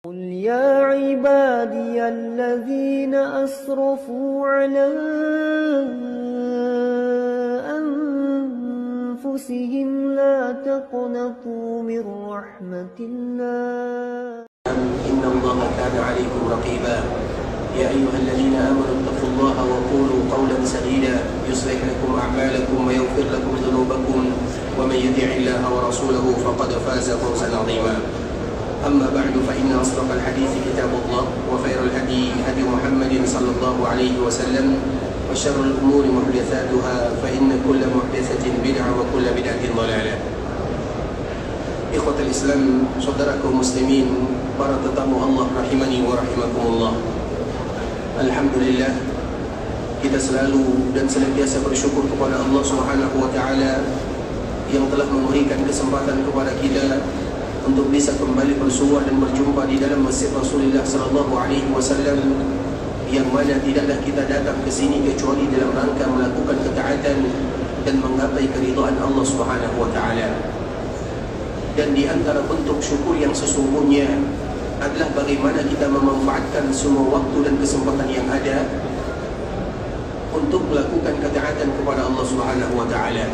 قل يا عبادي الذين أسرفوا على أنفسهم لا تقنطوا من رحمة الله إن الله كان عليكم رقيبا يا أيها الذين آمنوا اتقوا الله وقولوا قولا سديدا يصلح لكم أعمالكم ويغفر لكم ذنوبكم ومن يطع الله ورسوله فقد فاز فوزا عظيما. أما بعد فإن أصدق الحديث كتاب الله وخير الهدي هدي محمد صلى الله عليه وسلم وشر الأمور محدثاتها فإن كل محدثة بدعة وكل بدعة ضلالة. Ikhwatul Islam, saudaraku muslimin, para tetamu Allah rahimani wa rahimakumullah. Alhamdulillah, kita selalu dan senantiasa bersyukur kepada Allah Subhanahu wa taala yang telah memberikan kesempatan kepada kita untuk bisa kembali bersua dan berjumpa di dalam Masjid Rasulullah sallallahu alaihi wasallam, yang mana tidaklah kita datang ke sini kecuali dalam rangka melakukan ketaatan dan menggapai keridhaan Allah Subhanahu wa taala. Dan di antara bentuk syukur yang sesungguhnya adalah bagaimana kita memanfaatkan semua waktu dan kesempatan yang ada untuk melakukan ketaatan kepada Allah Subhanahu wa taala.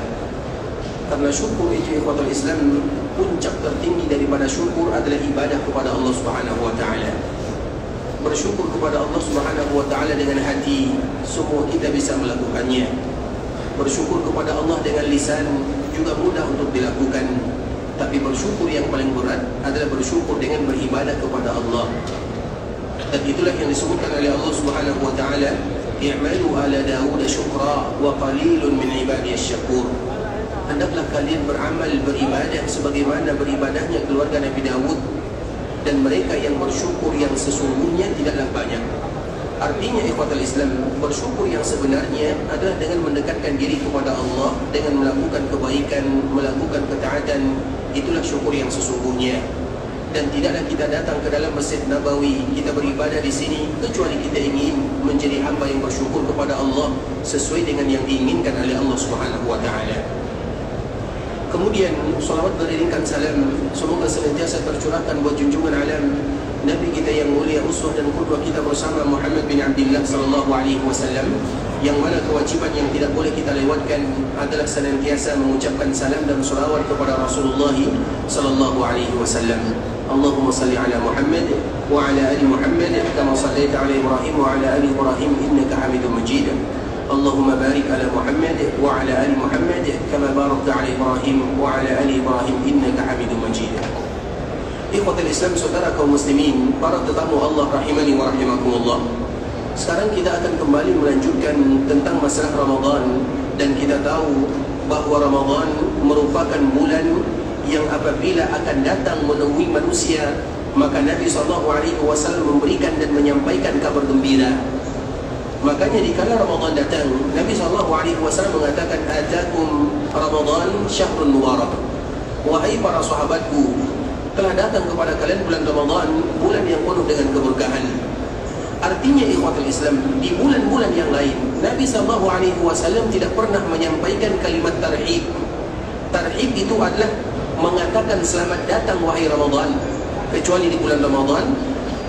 Karena syukur itu, ikhwatul Islam, puncak tertinggi daripada syukur adalah ibadah kepada Allah Subhanahu wa taala. Bersyukur kepada Allah Subhanahu wa taala dengan hati, semua kita bisa melakukannya. Bersyukur kepada Allah dengan lisan juga mudah untuk dilakukan. Tapi bersyukur yang paling berat adalah bersyukur dengan beribadah kepada Allah. Dan itulah yang disebutkan oleh Allah Subhanahu wa taala, "I'malu ala Daud syukra wa qalilun min ibadiyasy syakur." Hendaklah kalian beramal beribadah sebagaimana beribadahnya keluarga Nabi Daud, dan mereka yang bersyukur yang sesungguhnya tidaklah banyak. Artinya, ikhwatul Islam, bersyukur yang sebenarnya adalah dengan mendekatkan diri kepada Allah, dengan melakukan kebaikan, melakukan ketaatan. Itulah syukur yang sesungguhnya. Dan tidaklah kita datang ke dalam Masjid Nabawi, kita beribadah di sini kecuali kita ingin menjadi hamba yang bersyukur kepada Allah sesuai dengan yang diinginkan oleh Allah Subhanahu wa taala. Kemudian salawat beriringkan salam semoga senantiasa tercurahkan buat junjungan alam Nabi kita yang mulia, uswah dan qudwah kita bersama Muhammad bin Abdullah sallallahu alaihi wasallam, yang mana kewajiban yang tidak boleh kita lewatkan adalah senantiasa mengucapkan salam dan salawat kepada Rasulullah sallallahu alaihi wasallam. Allahumma salli ala Muhammad wa ala ali Muhammad kama sallaita ala Ibrahim wa ala ali Ibrahim innaka Hamidum Majid. Allahumma barik ala Muhammad wa ala ali Muhammad kama barakta ala Ibrahim wa ala ali Ibrahim innaka Hamidum Majid. Ikhwatul Islam, saudara kaum muslimin, para tetamu Allah rahimani wa rahimakumullah. Sekarang kita akan kembali melanjutkan tentang masalah Ramadan. Dan kita tahu bahawa Ramadan merupakan bulan yang apabila akan datang menemui manusia, maka Nabi SAW memberikan dan menyampaikan kabar gembira. Makanya dikala Ramadan datang, Nabi SAW mengatakan, "Atakum Ramadan syahrun mubarak." Wahai para sahabatku, telah datang kepada kalian bulan Ramadan, bulan yang penuh dengan keberkahan. Artinya, ikhwatul Islam, di bulan-bulan yang lain Nabi SAW tidak pernah menyampaikan kalimat tarhib. Tarhib itu adalah mengatakan selamat datang wahai Ramadan. Kecuali di bulan Ramadan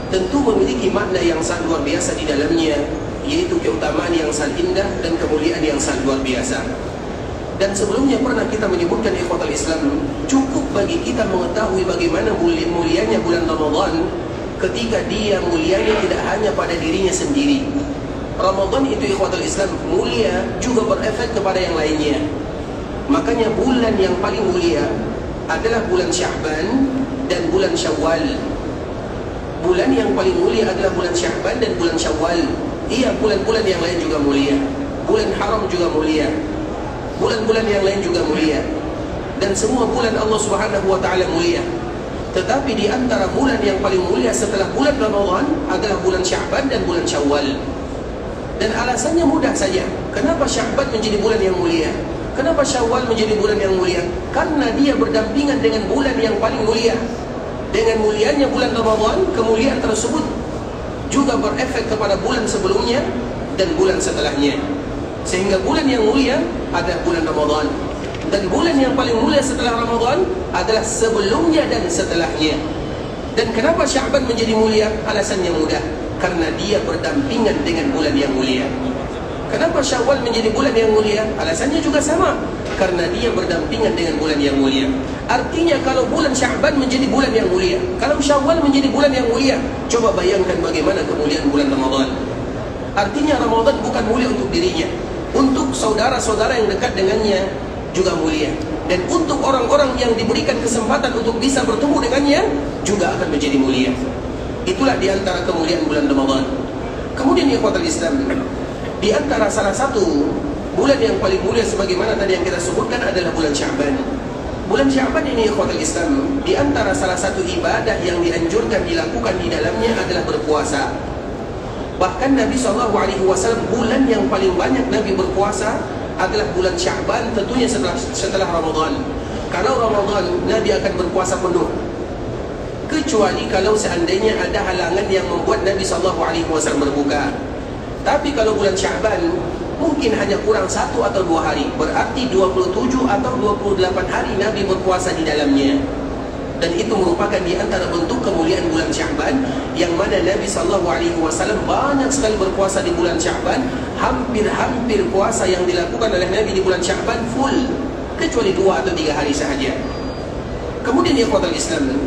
tentu memiliki makna yang sangat luar biasa di dalamnya, yaitu keutamaan yang sangat indah dan kemuliaan yang sangat luar biasa. Dan sebelumnya pernah kita menyebutkan, ikhwatul Islam, cukup bagi kita mengetahui bagaimana mulianya bulan Ramadan ketika dia mulianya tidak hanya pada dirinya sendiri. Ramadan itu, ikhwatul Islam, mulia juga berefek kepada yang lainnya. Makanya bulan yang paling mulia adalah bulan Sya'ban dan bulan Syawal. Bulan yang paling mulia adalah bulan Sya'ban dan bulan Syawal. Iya, bulan-bulan yang lain juga mulia. Bulan haram juga mulia. Bulan-bulan yang lain juga mulia. Dan semua bulan Allah Subhanahu wa taala mulia. Tetapi di antara bulan yang paling mulia setelah bulan Ramadan adalah bulan Sya'ban dan bulan Syawal. Dan alasannya mudah saja. Kenapa Sya'ban menjadi bulan yang mulia? Kenapa Syawal menjadi bulan yang mulia? Karena dia berdampingan dengan bulan yang paling mulia. Dengan mulianya bulan Ramadan, kemuliaan tersebut juga berefek kepada bulan sebelumnya dan bulan setelahnya. Sehingga bulan yang mulia adalah bulan Ramadan. Dan bulan yang paling mulia setelah Ramadan adalah sebelumnya dan setelahnya. Dan kenapa Sya'ban menjadi mulia? Alasannya mudah, karena dia berdampingan dengan bulan yang mulia. Kenapa Syawal menjadi bulan yang mulia? Alasannya juga sama, karena dia berdampingan dengan bulan yang mulia. Artinya kalau bulan Sya'ban menjadi bulan yang mulia, kalau Syawal menjadi bulan yang mulia, coba bayangkan bagaimana kemuliaan bulan Ramadan. Artinya Ramadan bukan mulia untuk dirinya, untuk saudara-saudara yang dekat dengannya juga mulia. Dan untuk orang-orang yang diberikan kesempatan untuk bisa bertemu dengannya juga akan menjadi mulia. Itulah di antara kemuliaan bulan Ramadan. Kemudian ikhwatul Islam, di antara salah satu bulan yang paling mulia sebagaimana tadi yang kita sebutkan adalah bulan Sya'ban. Bulan Sya'ban ini ikhwatul Islam, di antara salah satu ibadah yang dianjurkan dilakukan di dalamnya adalah berpuasa. Bahkan Nabi SAW, bulan yang paling banyak Nabi berpuasa adalah bulan Sya'ban, tentunya setelah Ramadan. Kalau Ramadan, Nabi akan berpuasa penuh, kecuali kalau seandainya ada halangan yang membuat Nabi SAW berbuka. Tapi kalau bulan Sya'ban, mungkin hanya kurang 1 atau 2 hari, berarti 27 atau 28 hari Nabi berpuasa di dalamnya. Dan itu merupakan di antara bentuk kemuliaan bulan Sya'ban, yang mana Nabi SAW banyak sekali berpuasa di bulan Sya'ban. Hampir-hampir puasa yang dilakukan oleh Nabi di bulan Sya'ban full, kecuali 2 atau 3 hari sahaja. Kemudian ikhwatul Islam,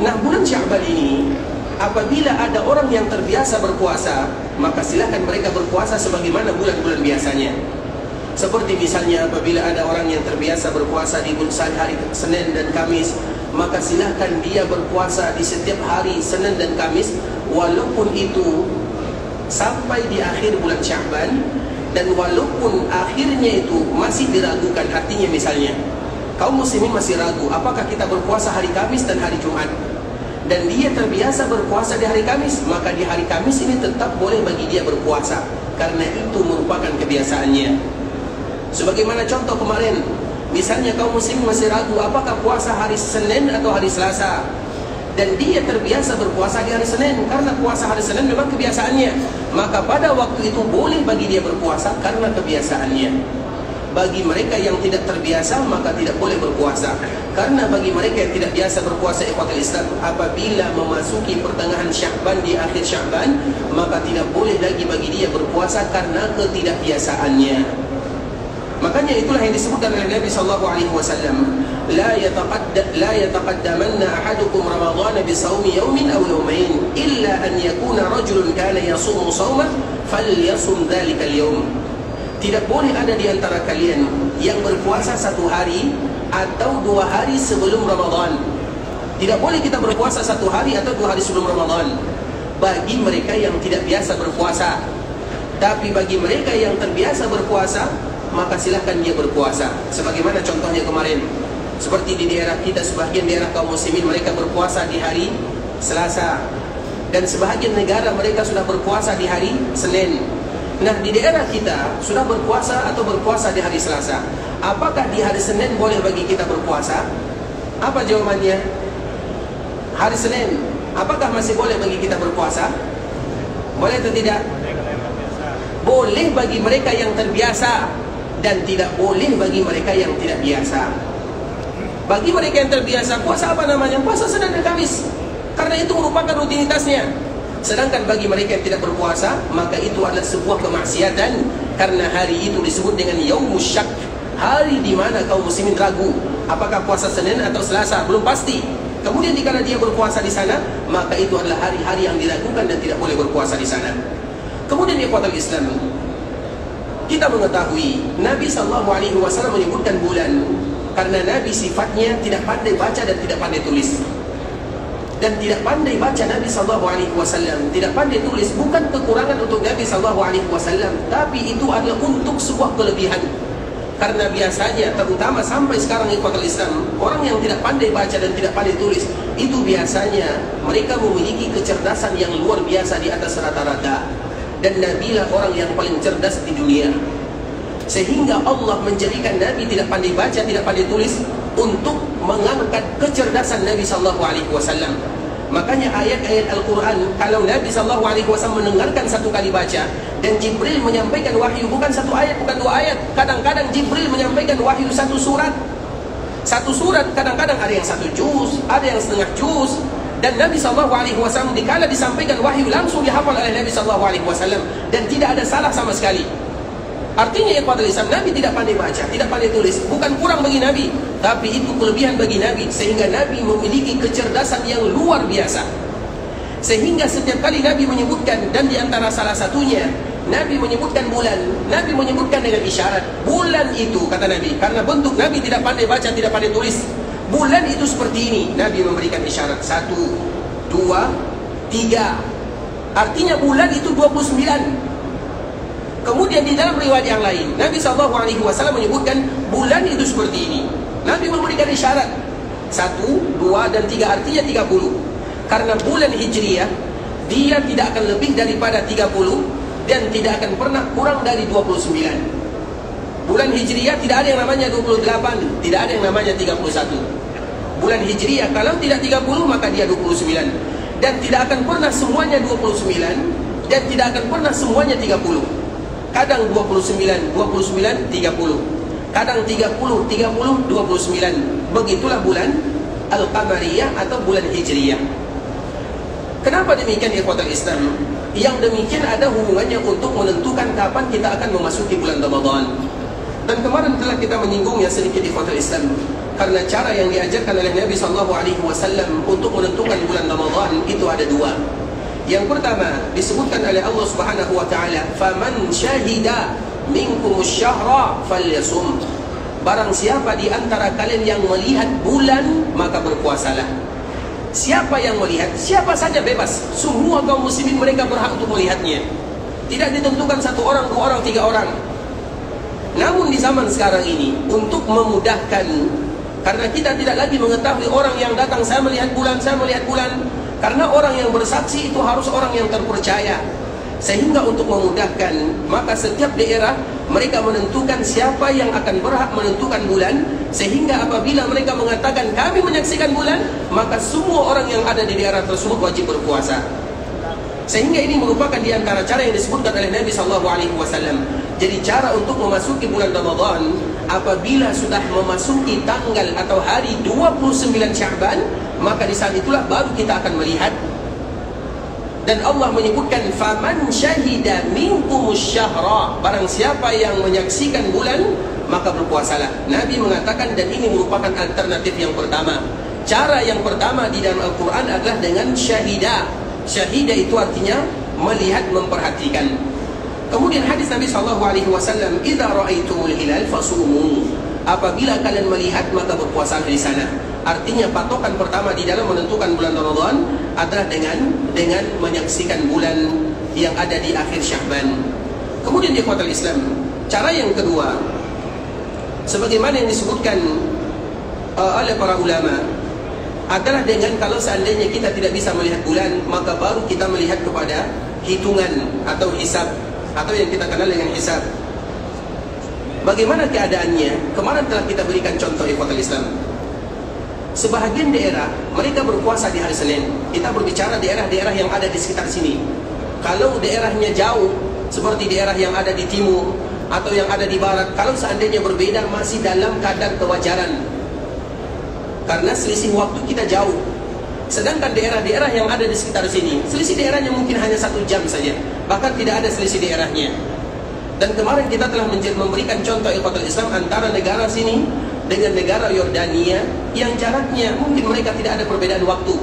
nah bulan Sya'ban ini, apabila ada orang yang terbiasa berpuasa, maka silakan mereka berpuasa sebagaimana bulan-bulan biasanya. Seperti misalnya apabila ada orang yang terbiasa berpuasa di hari Senin dan Kamis, maka silahkan dia berpuasa di setiap hari Senin dan Kamis, walaupun itu sampai di akhir bulan Sya'ban, dan walaupun akhirnya itu masih diragukan. Artinya misalnya kaum muslimin masih ragu apakah kita berpuasa hari Kamis dan hari Jumat, dan dia terbiasa berpuasa di hari Kamis, maka di hari Kamis ini tetap boleh bagi dia berpuasa, karena itu merupakan kebiasaannya. Sebagaimana contoh kemarin, misalnya kaum muslim masih ragu apakah puasa hari Senin atau hari Selasa, dan dia terbiasa berpuasa di hari Senin karena puasa hari Senin memang kebiasaannya, maka pada waktu itu boleh bagi dia berpuasa karena kebiasaannya. Bagi mereka yang tidak terbiasa, maka tidak boleh berpuasa. Karena bagi mereka yang tidak biasa berpuasa ikhwatul Islam, apabila memasuki pertengahan Sya'ban, di akhir Sya'ban, maka tidak boleh lagi bagi dia berpuasa karena ketidakbiasaannya. Makanya itulah yang disebutkan oleh Nabi SAW, la yataqaddamanna ahadukum Ramadhan bisawmi yawmin aw yawmain illa an yakuna rajulun kana yasumu sawman falyasum dhalika al-yawm. Tidak boleh ada di antara kalian yang berpuasa 1 hari atau 2 hari sebelum Ramadan. Tidak boleh kita berpuasa 1 hari atau 2 hari sebelum Ramadan bagi mereka yang tidak biasa berpuasa. Tapi bagi mereka yang terbiasa berpuasa, maka silahkan dia berpuasa. Sebagaimana contohnya kemarin, seperti di daerah kita, sebahagian daerah kaum muslimin mereka berpuasa di hari Selasa, dan sebahagian negara mereka sudah berpuasa di hari Senin. Nah, di daerah kita sudah berpuasa atau berpuasa di hari Selasa, apakah di hari Senin boleh bagi kita berpuasa? Apa jawabannya? Hari Senin, apakah masih boleh bagi kita berpuasa? Boleh atau tidak? Boleh bagi mereka yang terbiasa, dan tidak boleh bagi mereka yang tidak biasa. Bagi mereka yang terbiasa, puasa apa namanya? Puasa Senin dan Kamis, karena itu merupakan rutinitasnya. Sedangkan bagi mereka yang tidak berpuasa, maka itu adalah sebuah kemaksiatan, karena hari itu disebut dengan Yaumus Syak, hari di mana kaum muslimin ragu apakah puasa Senin atau Selasa, belum pasti. Kemudian dikala dia berpuasa di sana, maka itu adalah hari-hari yang diragukan dan tidak boleh berpuasa di sana. Kemudian ikhwatul Islam, kita mengetahui Nabi SAW menyebutkan bulan karena Nabi sifatnya tidak pandai baca dan tidak pandai tulis. Dan tidak pandai baca Nabi SAW, tidak pandai tulis, bukan kekurangan untuk Nabi SAW, tapi itu adalah untuk sebuah kelebihan. Karena biasanya, terutama sampai sekarang ikhwatul Islam, orang yang tidak pandai baca dan tidak pandai tulis, itu biasanya mereka memiliki kecerdasan yang luar biasa di atas rata-rata. Dan Nabi lah orang yang paling cerdas di dunia, sehingga Allah menjadikan Nabi tidak pandai baca, tidak pandai tulis, untuk mengangkat kecerdasan Nabi SAW. Makanya ayat-ayat Al-Quran, kalau Nabi SAW mendengarkan 1 kali baca, dan Jibril menyampaikan wahyu, bukan 1 ayat, bukan 2 ayat, kadang-kadang Jibril menyampaikan wahyu 1 surat. 1 surat kadang-kadang ada yang 1 juz, ada yang setengah juz. Dan Nabi SAW dikala disampaikan wahyu langsung dihafal oleh Nabi SAW, dan tidak ada salah sama sekali. Artinya ikhwatul Islam, Nabi tidak pandai baca, tidak pandai tulis. Bukan kurang bagi Nabi, tapi itu kelebihan bagi Nabi. Sehingga Nabi memiliki kecerdasan yang luar biasa. Sehingga setiap kali Nabi menyebutkan, dan diantara salah satunya Nabi menyebutkan bulan, Nabi menyebutkan dengan isyarat. Bulan itu, kata Nabi, karena bentuk Nabi tidak pandai baca, tidak pandai tulis, bulan itu seperti ini. Nabi memberikan isyarat 1, 2, 3. Artinya bulan itu 29. Kemudian di dalam riwayat yang lain, Nabi SAW menyebutkan bulan itu seperti ini. Nabi memberikan isyarat 1, 2, dan 3, artinya 30. Karena bulan Hijriyah, dia tidak akan lebih daripada 30, dan tidak akan pernah kurang dari 29. Bulan Hijriyah tidak ada yang namanya 28, tidak ada yang namanya 31. Bulan Hijriyah kalau tidak 30 maka dia 29. Dan tidak akan pernah semuanya 29, dan tidak akan pernah semuanya 30. Kadang 29, 30. Kadang 30, 29. Begitulah bulan Al-Qamariyah atau bulan Hijriyah. Kenapa demikian ikhwatul Islam? Yang demikian ada hubungannya untuk menentukan kapan kita akan memasuki bulan Ramadan. Dan kemarin telah kita menyinggungnya sedikit ikhwatul Islam. Karena cara yang diajarkan oleh Nabi SAW untuk menentukan bulan Ramadan itu ada dua. Yang pertama disebutkan oleh Allah Subhanahu wa taala, "Faman syahida minkumus syahra falyasum." Barang siapa di antara kalian yang melihat bulan, maka berpuasalah. Siapa yang melihat? Siapa saja bebas. Semua kaum muslimin mereka berhak untuk melihatnya. Tidak ditentukan 1 orang, 2 orang, 3 orang. Namun di zaman sekarang ini, untuk memudahkan, karena kita tidak lagi mengetahui orang yang datang, saya melihat bulan, saya melihat bulan. Karena orang yang bersaksi itu harus orang yang terpercaya. Sehingga untuk memudahkan, maka setiap daerah mereka menentukan siapa yang akan berhak menentukan bulan. Sehingga apabila mereka mengatakan kami menyaksikan bulan, maka semua orang yang ada di daerah tersebut wajib berpuasa. Sehingga ini merupakan di antara cara yang disebutkan oleh Nabi SAW. Jadi cara untuk memasuki bulan Ramadan, apabila sudah memasuki tanggal atau hari 29 Sya'ban, maka di saat itulah baru kita akan melihat. Dan Allah menyebutkan faman syahida minkumus syahra, barang siapa yang menyaksikan bulan maka berpuasalah. Nabi mengatakan, dan ini merupakan alternatif yang pertama. Cara yang pertama di dalam Al-Quran adalah dengan syahida. Syahida itu artinya melihat, memperhatikan. Kemudian hadis Nabi SAW, "Idza ra'aitumul hilal fasumu." Apabila kalian melihat maka berpuasa di sana. Artinya patokan pertama di dalam menentukan bulan Ramadan adalah dengan menyaksikan bulan yang ada di akhir Sya'ban. Kemudian di ikhwatul Islam, cara yang kedua, sebagaimana yang disebutkan oleh para ulama, adalah dengan kalau seandainya kita tidak bisa melihat bulan, maka baru kita melihat kepada hitungan atau hisab, atau yang kita kenal dengan hisab. Bagaimana keadaannya? Kemarin telah kita berikan contoh ikhwatul Islam. Sebahagian daerah mereka berpuasa di hari Senin. Kita berbicara daerah-daerah yang ada di sekitar sini. Kalau daerahnya jauh, seperti daerah yang ada di timur atau yang ada di barat, kalau seandainya berbeda masih dalam kadar kewajaran. Karena selisih waktu kita jauh. Sedangkan daerah-daerah yang ada di sekitar sini, selisih daerahnya mungkin hanya 1 jam saja, bahkan tidak ada selisih daerahnya. Dan kemarin kita telah memberikan contoh ikhwatul Islam antara negara sini dengan negara Yordania yang jaraknya mungkin mereka tidak ada perbedaan waktu.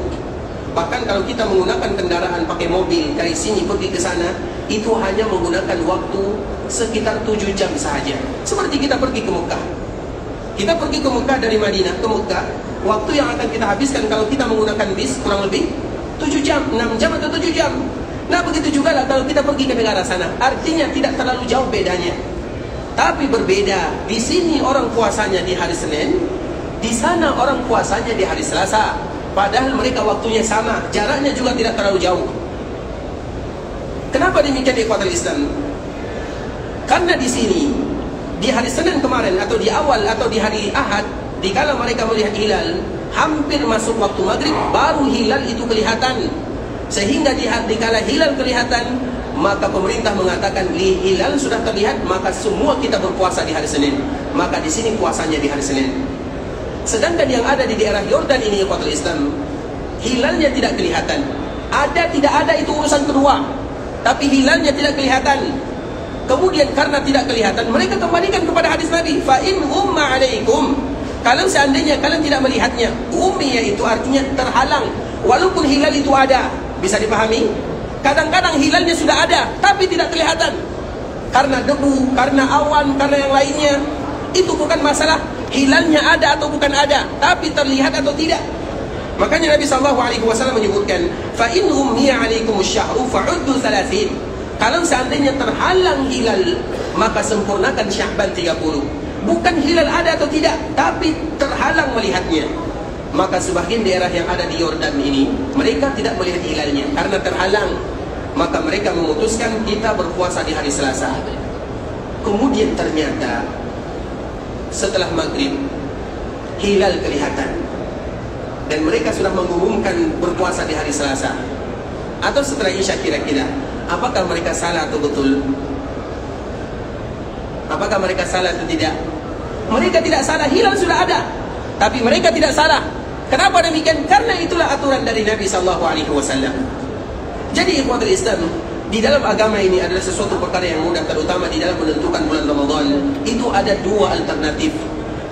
Bahkan kalau kita menggunakan kendaraan pakai mobil dari sini pergi ke sana, itu hanya menggunakan waktu sekitar 7 jam saja. Seperti kita pergi ke Mekah. Kita pergi ke Mekah dari Madinah ke Mekah, waktu yang akan kita habiskan kalau kita menggunakan bis kurang lebih 7 jam, 6 jam atau 7 jam. Nah begitu juga lah kalau kita pergi ke negara sana. Artinya tidak terlalu jauh bedanya. Tapi berbeda. Di sini orang puasanya di hari Senin, di sana orang puasanya di hari Selasa. Padahal mereka waktunya sama, jaraknya juga tidak terlalu jauh. Kenapa demikian ikhwatul Islam? Karena di sini, di hari Senin kemarin atau di awal atau di hari Ahad, dikala mereka melihat hilal, hampir masuk waktu maghrib baru hilal itu kelihatan. Sehingga dikala hilal kelihatan, maka pemerintah mengatakan hilal sudah terlihat, maka semua kita berpuasa di hari Senin. Maka di sini puasanya di hari Senin. Sedangkan yang ada di daerah Yordan ini ikhwatul Islam, hilalnya tidak kelihatan. Ada tidak ada itu urusan kedua, tapi hilalnya tidak kelihatan. Kemudian karena tidak kelihatan, mereka kembalikan kepada hadis Nabi, fa in umma alaikum, kalau seandainya kalian tidak melihatnya. Ummi yaitu artinya terhalang, walaupun hilal itu ada. Bisa dipahami? Kadang-kadang hilalnya sudah ada tapi tidak kelihatan, karena debu, karena awan, karena yang lainnya. Itu bukan masalah hilalnya ada atau bukan ada, tapi terlihat atau tidak. Makanya Nabi SAW menyebutkan, fa in ummiya alaikumus syahru fa'uddu 30. Kalau seandainya terhalang hilal, maka sempurnakan Sya'ban 30. Bukan hilal ada atau tidak, tapi terhalang melihatnya. Maka sebagian daerah yang ada di Yordan ini, mereka tidak melihat hilalnya karena terhalang. Maka mereka memutuskan kita berpuasa di hari Selasa. Kemudian ternyata setelah maghrib hilal kelihatan, dan mereka sudah mengumumkan berpuasa di hari Selasa atau setelah Isya. Kira-kira apakah mereka salah atau betul? Apakah mereka salah atau tidak? Mereka tidak salah, hilal sudah ada, tapi mereka tidak salah. Kenapa demikian? Karena itulah aturan dari Nabi SAW. Jadi ikhwatul Islam, di dalam agama ini adalah sesuatu perkara yang mudah, terutama di dalam menentukan bulan Ramadan. Itu ada dua alternatif.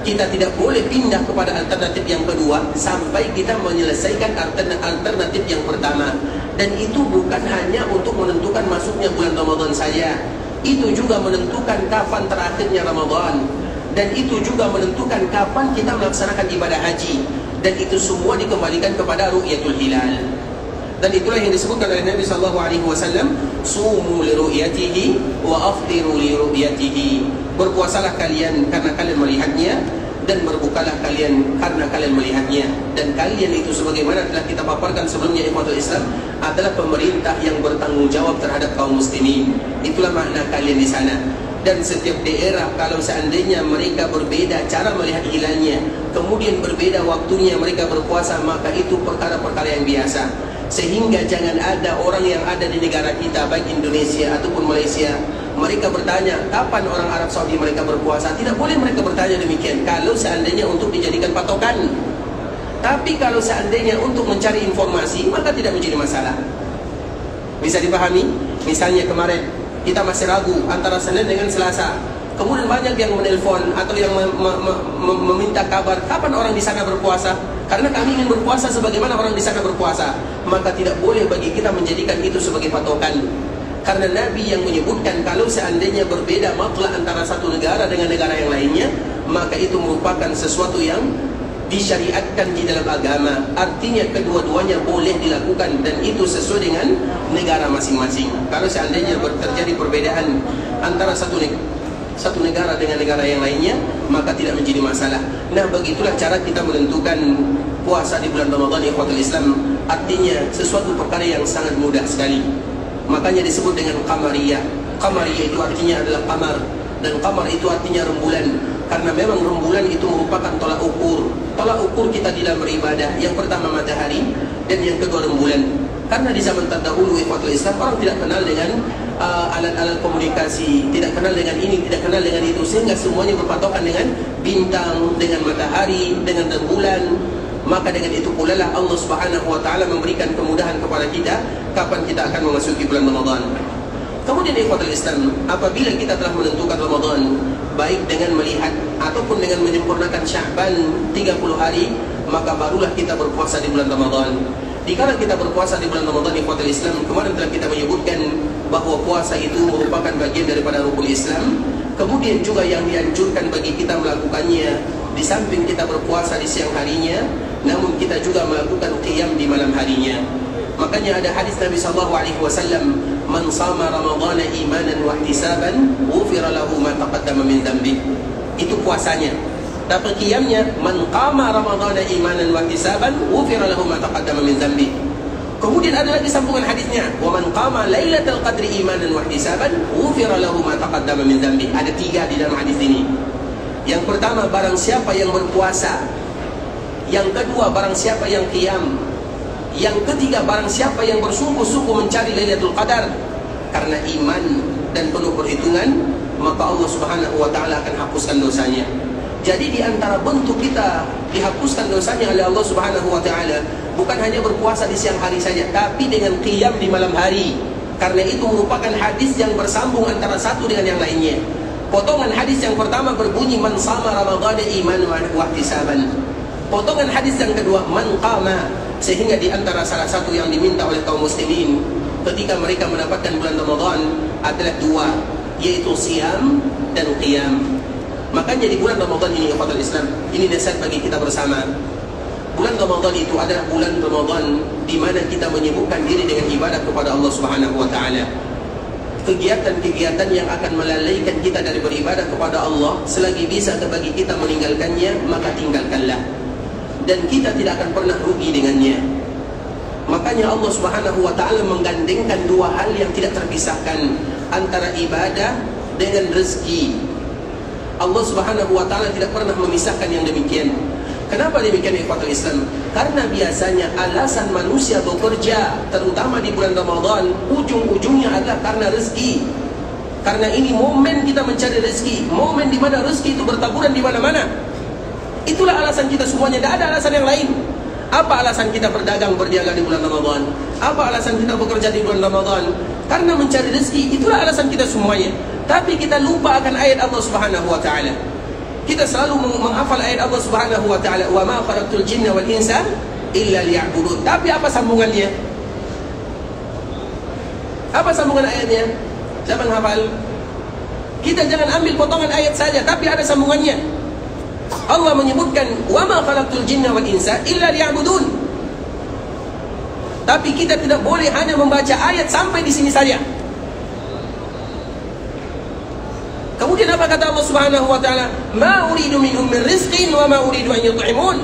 Kita tidak boleh pindah kepada alternatif yang kedua sampai kita menyelesaikan alternatif yang pertama. Dan itu bukan hanya untuk menentukan masuknya bulan Ramadan saja, itu juga menentukan kapan terakhirnya Ramadan, dan itu juga menentukan kapan kita melaksanakan ibadah haji. Dan itu semua dikembalikan kepada ru'yatul hilal. Dan itulah yang disebutkan oleh Nabi SAW, sumu li ru'yatihi wa aftiru li ru'yatihi. Berpuasalah kalian karena kalian melihatnya, dan berbukalah kalian karena kalian melihatnya. Dan kalian itu sebagaimana telah kita paparkan sebelumnya, ikhwatul Islam, adalah pemerintah yang bertanggung jawab terhadap kaum muslimin. Itulah makna kalian di sana. Dan setiap daerah kalau seandainya mereka berbeda cara melihat hilalnya, kemudian berbeda waktunya mereka berpuasa, maka itu perkara-perkara yang biasa. Sehingga jangan ada orang yang ada di negara kita, baik Indonesia ataupun Malaysia, mereka bertanya kapan orang Arab Saudi mereka berpuasa. Tidak boleh mereka bertanya demikian kalau seandainya untuk dijadikan patokan. Tapi kalau seandainya untuk mencari informasi, maka tidak menjadi masalah. Bisa dipahami? Misalnya kemarin kita masih ragu antara Senin dengan Selasa, kemudian banyak yang menelpon atau yang meminta kabar kapan orang di sana berpuasa, karena kami ingin berpuasa sebagaimana orang di sana berpuasa. Maka tidak boleh bagi kita menjadikan itu sebagai patokan. Karena Nabi yang menyebutkan kalau seandainya berbeda matlak antara satu negara dengan negara yang lainnya, maka itu merupakan sesuatu yang disyariatkan di dalam agama. Artinya kedua-duanya boleh dilakukan, dan itu sesuai dengan negara masing-masing. Kalau seandainya terjadi perbedaan antara satu negara dengan negara yang lainnya, maka tidak menjadi masalah. Nah, begitulah cara kita menentukan puasa di bulan Ramadan, ikhwatul Islam. Artinya sesuatu perkara yang sangat mudah sekali. Makanya disebut dengan qamariyah. Qamariyah itu artinya adalah qamar, dan qamar itu artinya rembulan. Karena memang rembulan itu merupakan tolak ukur. Tolak ukur kita di dalam beribadah, yang pertama matahari, dan yang kedua rembulan. Karena di zaman terdahulu, ikhwatul Islam, orang tidak kenal dengan alat-alat komunikasi, tidak kenal dengan ini, tidak kenal dengan itu, sehingga semuanya berpatokan dengan bintang, dengan matahari, dengan rembulan. Maka dengan itu pula lah Allah Subhanahu wa taala memberikan kemudahan kepada kita kapan kita akan memasuki bulan Ramadan. Kemudian ikhwatul Islam, apabila kita telah menentukan Ramadan, baik dengan melihat ataupun dengan menyempurnakan Sya'ban 30 hari, maka barulah kita berpuasa di bulan Ramadan. Dikala kita berpuasa di bulan Ramadan, ikhwatul Islam, kemarin telah kita menyebutkan bahwa puasa itu merupakan bagian daripada rukun Islam. Kemudian juga yang dianjurkan bagi kita melakukannya, di samping kita berpuasa di siang harinya, namun kita juga melakukan qiyam di malam harinya. Makanya ada hadis Nabi SAW, man sama Ramadana imanan wa ihtisaban ghufira lahu ma taqaddama min dhanbi. Itu puasanya. Tapi qiyamnya, man qama Ramadana imanan wa ihtisaban ghufira lahu ma taqaddama min dhanbi. Kemudian ada lagi sambungan hadisnya, wa man qama lailatul qadri imanan wa ihtisaban ghufira lahu ma taqaddama min dhanbi. Ada 3 di dalam hadis ini. Yang pertama, barang siapa yang berpuasa. Yang kedua, barang siapa yang qiyam. Yang ketiga, barang siapa yang bersungguh-sungguh mencari Lailatul Qadar karena iman dan penuh perhitungan, maka Allah Subhanahu wa taala akan hapuskan dosanya. Jadi di antara bentuk kita dihapuskan dosanya oleh Allah Subhanahu wa taala bukan hanya berpuasa di siang hari saja, tapi dengan qiyam di malam hari. Karena itu merupakan hadis yang bersambung antara satu dengan yang lainnya. Potongan hadis yang pertama berbunyi man shama ramadhana imanan wa ihtisaban. Potongan hadis yang kedua man qama, sehingga di antara salah satu yang diminta oleh kaum muslimin ketika mereka mendapatkan bulan Ramadan adalah dua, yaitu siam dan qiyam. Makanya di bulan Ramadan ini, ikhwatul Islam, ini nasihat bagi kita bersama. Bulan Ramadan itu adalah bulan Ramadan di mana kita menyibukkan diri dengan ibadah kepada Allah Subhanahu wa taala. Kegiatan-kegiatan yang akan melalaikan kita dari beribadah kepada Allah, selagi bisa bagi kita meninggalkannya, maka tinggalkanlah. Dan kita tidak akan pernah rugi dengannya. Makanya Allah Subhanahu wa taala menggandengkan dua hal yang tidak terpisahkan, antara ibadah dengan rezeki. Allah Subhanahu wa taala tidak pernah memisahkan yang demikian. Kenapa demikian, ikhwatul Islam? Karena biasanya alasan manusia bekerja, terutama di bulan Ramadan, ujung-ujungnya adalah karena rezeki. Karena ini momen kita mencari rezeki, momen di mana rezeki itu bertaburan di mana-mana. Itulah alasan kita semuanya, tidak ada alasan yang lain. Apa alasan kita berdagang, berniaga di bulan Ramadan? Apa alasan kita bekerja di bulan Ramadan? Karena mencari rezeki, itulah alasan kita semuanya. Tapi kita lupa akan ayat Allah Subhanahu wa taala. Kita selalu menghafal ayat Allah Subhanahu wa taala, "Wa ma khalaqtul jinna wal insa illa liya'budun." Tapi apa sambungannya? Apa sambungan ayatnya? Siapa yang hafal? Kita jangan ambil potongan ayat saja, tapi ada sambungannya. Allah menyebutkan, "Wa ma khalaqtul jinna wal insa illa liya'budun." Tapi kita tidak boleh hanya membaca ayat sampai di sini saja. Kemudian apa kata Allah Subhanahu wa taala? "Ma uridu minhum min rizqin wa ma uridu an yut'imun.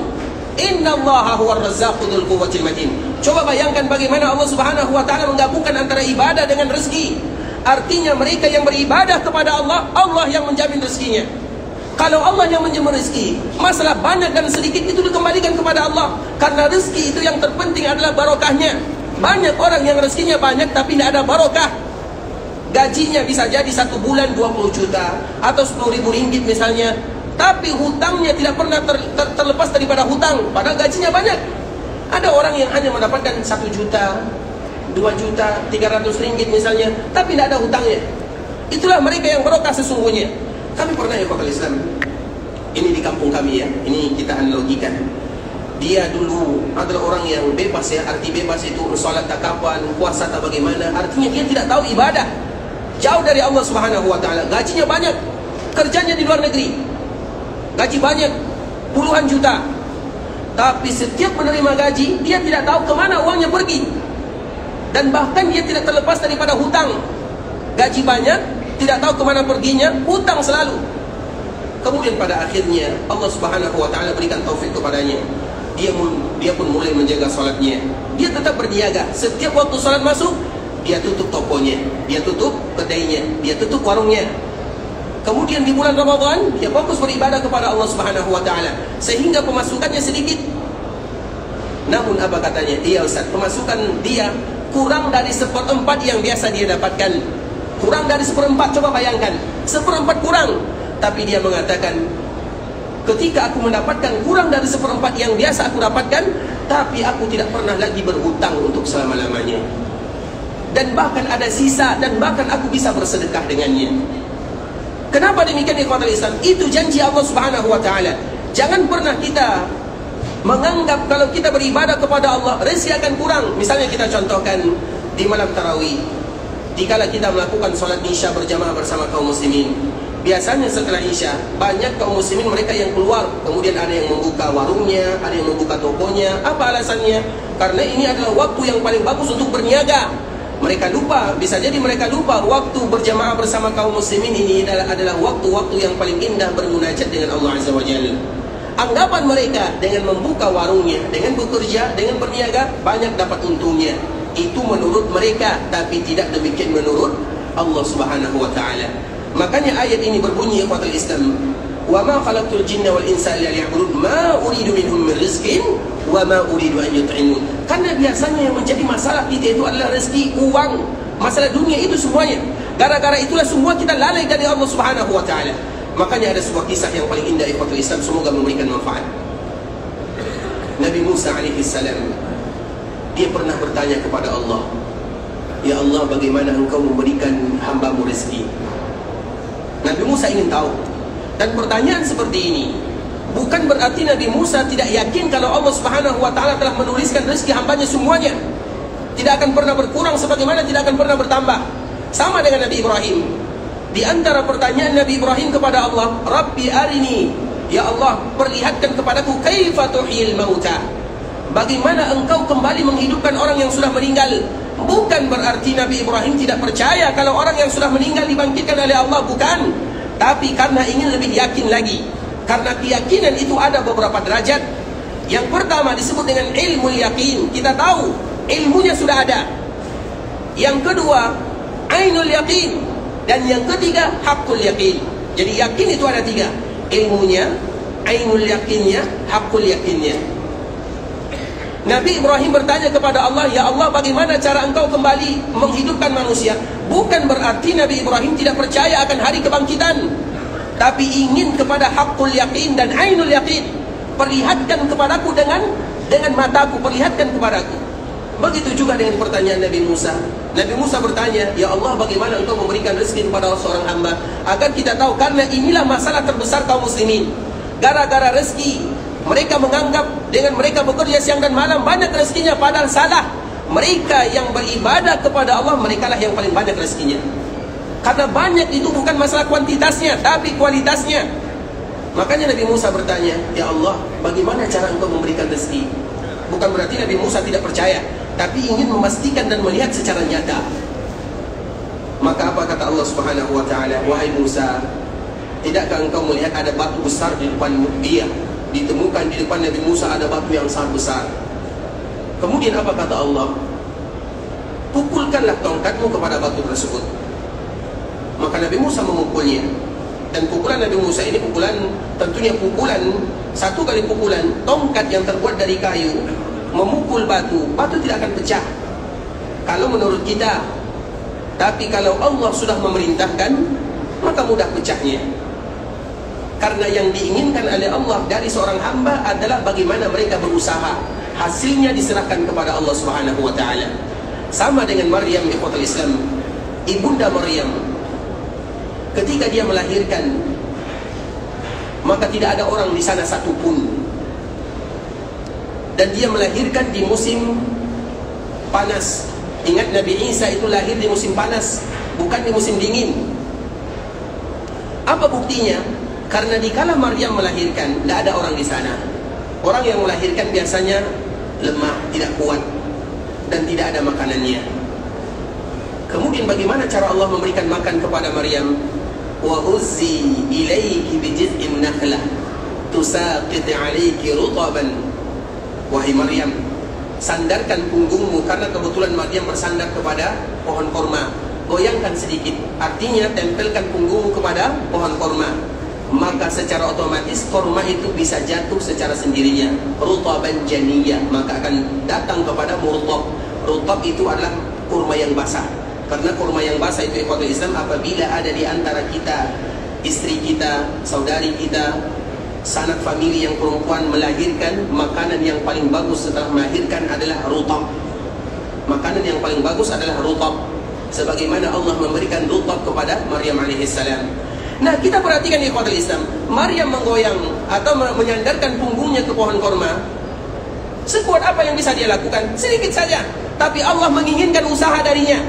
Innallaha huwar razzaqu dzul quwwatil matin." Coba bayangkan bagaimana Allah Subhanahu wa taala menggabungkan antara ibadah dengan rezeki. Artinya mereka yang beribadah kepada Allah, Allah yang menjamin rezekinya. Kalau Allah yang menjamin rezeki, masalah banyak dan sedikit itu dikembalikan kepada Allah. Karena rezeki itu yang terpenting adalah barokahnya. Banyak orang yang rezekinya banyak tapi tidak ada barokah. Gajinya bisa jadi 1 bulan 20 juta atau 10.000 ringgit misalnya, tapi hutangnya tidak pernah terlepas daripada hutang, padahal gajinya banyak. Ada orang yang hanya mendapatkan 1 juta, 2 juta, 300 ringgit misalnya, tapi tidak ada hutangnya. Itulah mereka yang barokah sesungguhnya. Kami pernah, ya Pak Islam, ini di kampung kami ya, ini kita analogikan. Dia dulu adalah orang yang bebas ya, arti bebas itu sholat tak kapan, puasa tak bagaimana, artinya dia tidak tahu ibadah. Jauh dari Allah Subhanahu wa taala. Gajinya banyak, kerjanya di luar negeri, gaji banyak, puluhan juta. Tapi setiap menerima gaji, dia tidak tahu kemana uangnya pergi. Dan bahkan dia tidak terlepas daripada hutang. Gaji banyak, tidak tahu kemana perginya, hutang selalu. Kemudian pada akhirnya Allah Subhanahu wa taala berikan taufik kepadanya. Dia pun mulai menjaga salatnya. Dia tetap berniaga. Setiap waktu salat masuk, dia tutup tokonya, dia tutup kedainya, dia tutup warungnya. Kemudian di bulan Ramadan, dia fokus beribadah kepada Allah Subhanahu wa taala, sehingga pemasukannya sedikit. Namun apa katanya? Iya Ustaz, pemasukan dia kurang dari 1/4 yang biasa dia dapatkan. Kurang dari 1/4, coba bayangkan, 1/4 kurang. Tapi dia mengatakan, ketika aku mendapatkan kurang dari 1/4 yang biasa aku dapatkan, tapi aku tidak pernah lagi berhutang untuk selama-lamanya. Dan bahkan ada sisa, dan bahkan aku bisa bersedekah dengannya. Kenapa demikian, ikhwatul Islam? Itu janji Allah Subhanahu wa taala. Jangan pernah kita menganggap kalau kita beribadah kepada Allah, rezeki akan kurang. Misalnya kita contohkan di malam tarawih, dikala kita melakukan sholat isya berjamaah bersama kaum muslimin. Biasanya setelah isya, banyak kaum muslimin mereka yang keluar. Kemudian ada yang membuka warungnya, ada yang membuka tokonya. Apa alasannya? Karena ini adalah waktu yang paling bagus untuk berniaga. Mereka lupa, bisa jadi mereka lupa waktu berjamaah bersama kaum muslimin ini adalah waktu-waktu yang paling indah bermunajat dengan Allah Azza wa Jalla. Anggapan mereka dengan membuka warungnya, dengan bekerja, dengan berniaga, banyak dapat untungnya. Itu menurut mereka, tapi tidak demikian menurut Allah Subhanahu wa taala. Makanya ayat ini berbunyi, ikhwatul Islam, "Wa ma khalaqtul jinna wal insa illa liya'budun, ma uridu minhum min rizqin wa ma uridu an yut'imun." Karena biasanya yang menjadi masalah kita itu adalah rezeki, uang, masalah dunia itu semuanya. Gara-gara itulah semua kita lalai dari Allah Subhanahu wa taala. Makanya ada sebuah kisah yang paling indah ikhwatul Islam, semoga memberikan manfaat. Nabi Musa alaihissalam, dia pernah bertanya kepada Allah, ya Allah, bagaimana engkau memberikan hamba-Mu rezeki? Nabi Musa ingin tahu. Dan pertanyaan seperti ini bukan berarti Nabi Musa tidak yakin kalau Allah Subhanahu wa ta'ala telah menuliskan rezeki hambanya semuanya, tidak akan pernah berkurang sebagaimana tidak akan pernah bertambah. Sama dengan Nabi Ibrahim. Di antara pertanyaan Nabi Ibrahim kepada Allah, Rabbi arini, ya Allah, perlihatkan kepadaku kaifa tuhyil mauta, bagaimana engkau kembali menghidupkan orang yang sudah meninggal. Bukan berarti Nabi Ibrahim tidak percaya kalau orang yang sudah meninggal dibangkitkan oleh Allah, bukan. Tapi karena ingin lebih yakin lagi. Karena keyakinan itu ada beberapa derajat. Yang pertama disebut dengan ilmu yakin, kita tahu ilmunya sudah ada. Yang kedua ainul yakin, dan yang ketiga hakul yakin. Jadi yakin itu ada tiga, ilmunya, ainul yakinnya, hakul yakinnya. Nabi Ibrahim bertanya kepada Allah, ya Allah, bagaimana cara engkau kembali menghidupkan manusia? Bukan berarti Nabi Ibrahim tidak percaya akan hari kebangkitan, tapi ingin kepada hakul yakin dan ainul yakin. Perlihatkan kepadaku dengan mataku, perlihatkan kepadaku. Begitu juga dengan pertanyaan Nabi Musa. Nabi Musa bertanya, ya Allah, bagaimana engkau memberikan rezeki kepada seorang hamba? Agar kita tahu, karena inilah masalah terbesar kaum muslimin. Gara-gara rezeki, mereka menganggap dengan mereka bekerja siang dan malam banyak rezekinya, padahal salah. Mereka yang beribadah kepada Allah, mereka lah yang paling banyak rezekinya. Karena banyak itu bukan masalah kuantitasnya, tapi kualitasnya. Makanya Nabi Musa bertanya, ya Allah, bagaimana cara engkau memberikan rezeki? Bukan berarti Nabi Musa tidak percaya, tapi ingin memastikan dan melihat secara nyata. Maka apa kata Allah Subhanahu wa ta'ala? Wahai Musa, tidakkah engkau melihat ada batu besar di depan dia? Ditemukan di depan Nabi Musa ada batu yang sangat besar. Kemudian apa kata Allah? Pukulkanlah tongkatmu kepada batu tersebut. Maka Nabi Musa memukulnya. Dan pukulan Nabi Musa ini tentunya pukulan, satu kali pukulan tongkat yang terbuat dari kayu memukul batu, batu tidak akan pecah kalau menurut kita. Tapi kalau Allah sudah memerintahkan, maka mudah pecahnya. Karena yang diinginkan oleh Allah dari seorang hamba adalah bagaimana mereka berusaha, hasilnya diserahkan kepada Allah Subhanahu wa ta'ala. Sama dengan Maryam, ikhwatul Islam, ibunda Maryam, ketika dia melahirkan, maka tidak ada orang di sana satupun. Dan dia melahirkan di musim panas. Ingat, Nabi Isa itu lahir di musim panas, bukan di musim dingin. Apa buktinya? Karena dikala Maryam melahirkan, tidak ada orang di sana. Orang yang melahirkan biasanya lemah, tidak kuat, dan tidak ada makanannya. Kemudian bagaimana cara Allah memberikan makan kepada Maryam? Wa uzzi ilaiki bijiz'in nakhlah tusaqit 'alaiki rutaban. Wahai Maryam, sandarkan punggungmu, karena kebetulan Maryam bersandar kepada pohon korma. Goyangkan sedikit, artinya tempelkan punggungmu kepada pohon korma. Maka secara otomatis korma itu bisa jatuh secara sendirinya. Rutaban janiyah, maka akan datang kepada murtab. Rutab itu adalah kurma yang basah. Karena kurma yang basah itu ikhwatul Islam, apabila ada di antara kita, istri kita, saudari kita, sanak famili yang perempuan melahirkan, makanan yang paling bagus setelah melahirkan adalah rutab. Makanan yang paling bagus adalah rutab, sebagaimana Allah memberikan rutab kepada Maryam alaihissalam. Nah, kita perhatikan ikhwatul Islam, Maryam menggoyang atau menyandarkan punggungnya ke pohon korma. Sekuat apa yang bisa dia lakukan? Sedikit saja. Tapi Allah menginginkan usaha darinya.